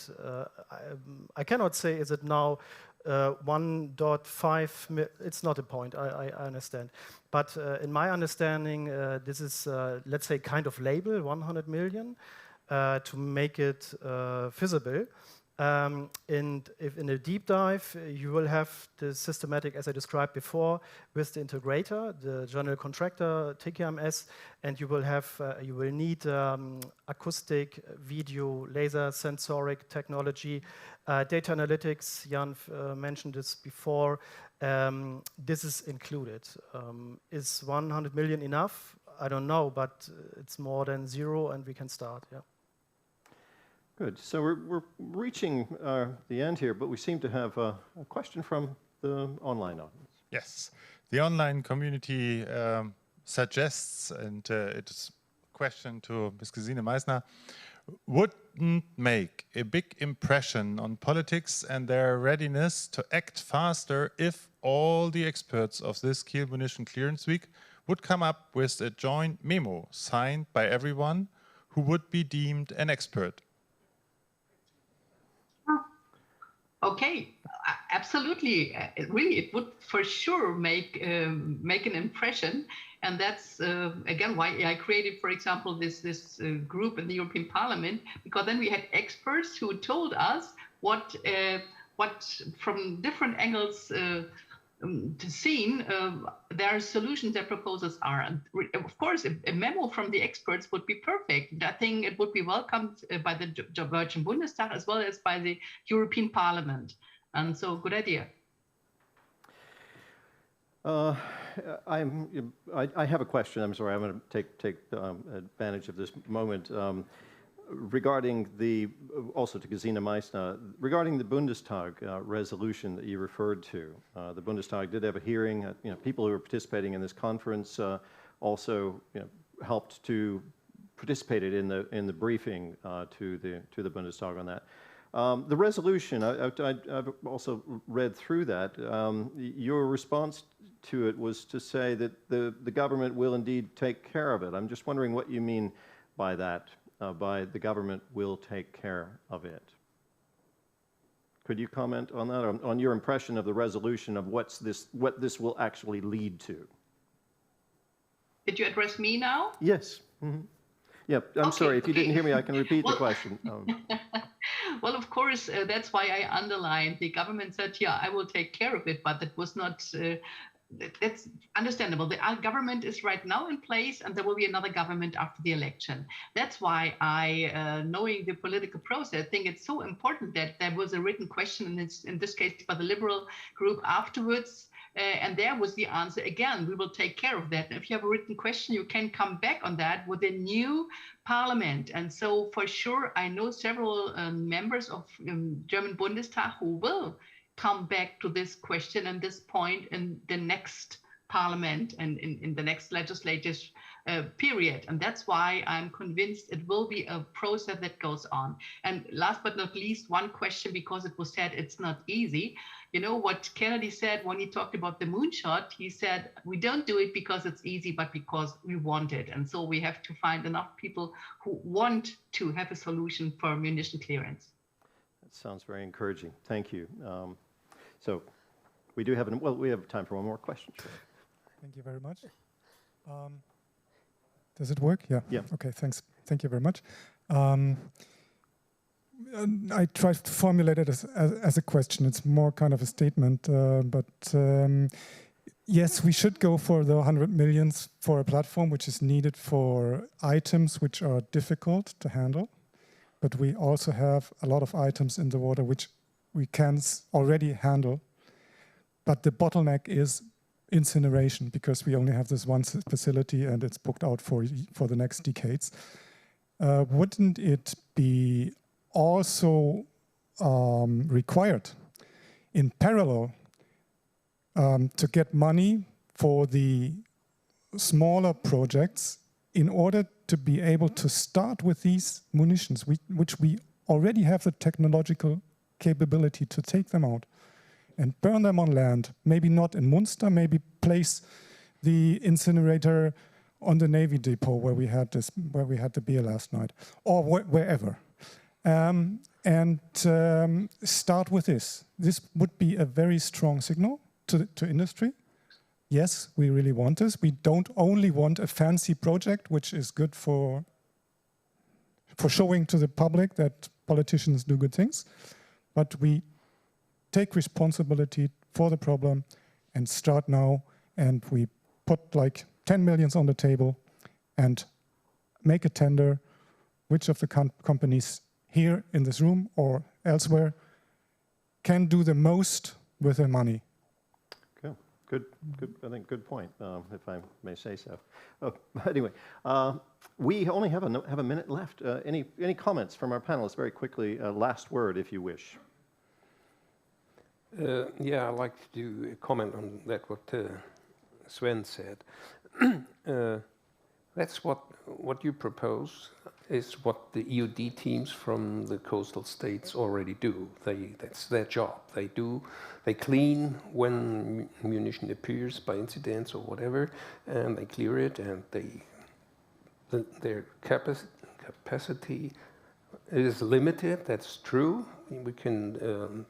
S3: I cannot say, is it now 1.5, it's not a point, I understand. But in my understanding, this is, let's say, kind of label, 100 million, to make it visible. And if in a deep dive, you will have the systematic, as I described before, with the integrator, the general contractor, TKMS, and you will need acoustic, video, laser, sensoric technology, data analytics. Jan mentioned this before. This is included. Is 100 million enough? I don't know, but it's more than zero, and we can start. Yeah.
S1: Good. So we're reaching the end here, but we seem to have a question from the online audience.
S10: Yes. The online community suggests, and it's a question to Ms. Gesine Meißner, wouldn't make a big impression on politics and their readiness to act faster if all the experts of this Kiel Munition Clearance Week would come up with a joint memo signed by everyone who would be deemed an expert?
S2: Okay, absolutely. Really, it would for sure make an impression, and that's again why I created, for example, this group in the European Parliament, because then we had experts who told us what from different angles seen, their solutions, their proposals are. Of course, a memo from the experts would be perfect. I think it would be welcomed by the Deutschen Bundestag as well as by the European Parliament. And so, good idea.
S1: I have a question. I'm sorry. I'm going to take advantage of this moment. Regarding also to Gesine Meißner, regarding the Bundestag resolution that you referred to, the Bundestag did have a hearing. People who were participating in this conference also helped to participated in the briefing to the Bundestag on that. The resolution, I've also read through that. Your response to it was to say that the government will indeed take care of it. I'm just wondering what you mean by that. By the government will take care of it. Could you comment on that, on your impression of the resolution of what this will actually lead to?
S2: Did you address me now?
S1: Yes. Mm-hmm. Yeah, I'm sorry. If you didn't hear me, I can repeat the question.
S2: Well, of course, that's why I underlined the government said, yeah, I will take care of it, but that was not... that's understandable. The government is right now in place, and there will be another government after the election. That's why I, knowing the political process, I think it's so important that there was a written question, in this case by the Liberal group afterwards, and there was the answer, again, we will take care of that. And if you have a written question, you can come back on that with a new parliament. And so for sure, I know several members of German Bundestag who will come back to this question and this point in the next parliament and in the next legislative period. And that's why I'm convinced it will be a process that goes on. And last but not least, one question, because it was said it's not easy. You know what Kennedy said when he talked about the moonshot? He said, we don't do it because it's easy, but because we want it. And so we have to find enough people who want to have a solution for munition clearance.
S1: That sounds very encouraging. Thank you. So we do have, we have time for one more question. Sure.
S5: Thank you very much. Does it work? Yeah.
S1: Yeah.
S5: Okay, thanks. Thank you very much. I tried to formulate it as a question. It's more kind of a statement, but yes, we should go for the 100 millions for a platform which is needed for items which are difficult to handle. But we also have a lot of items in the water which we can already handle. But the bottleneck is incineration, because we only have this one facility and it's booked out for the next decades. Wouldn't it be also required in parallel to get money for the smaller projects in order to be able to start with these munitions, which we already have the technological capability to take them out and burn them on land? Maybe not in Munster, maybe place the incinerator on the Navy depot where we had the beer last night, or wherever. And start with this. This would be a very strong signal to industry. Yes, we really want this. We don't only want a fancy project which is good for showing to the public that politicians do good things, but we take responsibility for the problem and start now, and we put like 10 millions on the table and make a tender. Which of the companies here in this room or elsewhere can do the most with their money?
S1: Okay, good. I think good point, if I may say so. Oh, anyway, we only have a minute left. Any comments from our panelists? Very quickly, last word, if you wish.
S4: Yeah, I'd like to comment on that, what Sven said. That's what you propose is what the EOD teams from the coastal states already do. That's their job. They clean when munition appears by incidents or whatever, and they clear it, and their capacity is limited. That's true. We can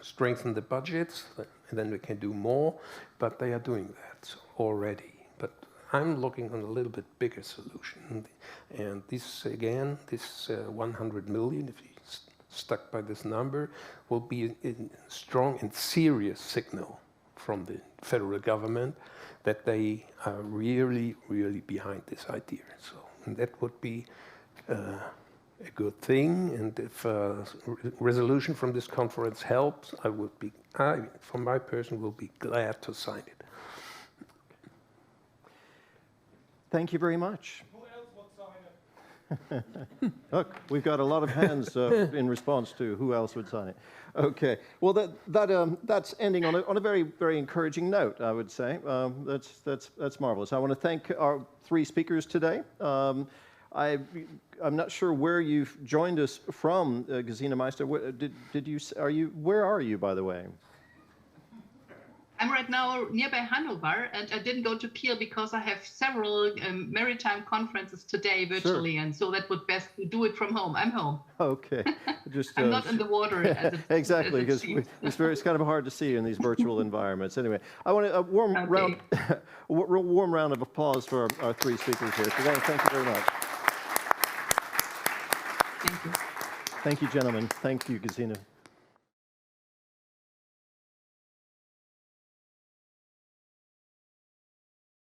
S4: strengthen the budgets, and then we can do more, but they are doing that already. But I'm looking on a little bit bigger solution, and this 100 million, if you stuck by this number, will be a strong and serious signal from the federal government that they are really, really behind this idea. So and that would be a good thing. And if a resolution from this conference helps, for my person, will be glad to sign it.
S1: Thank you very much. Look, we've got a lot of hands in response to who else would sign it. Okay, well that's ending on a very, very encouraging note, I would say. That's marvelous. I want to thank our three speakers today. I'm not sure where you've joined us from, Gesine Meißner. Where are you, by the way?
S2: I'm right now nearby Hanover, and I didn't go to Kiel because I have several maritime conferences today virtually, sure. And so that would best do it from home. I'm home.
S1: Okay.
S2: I'm not in the water.
S1: Exactly, because it's kind of hard to see in these virtual environments. Anyway, I want a warm round of applause for our three speakers here today. Thank you very much.
S2: Thank you.
S1: Thank you, gentlemen. Thank you, Gesine.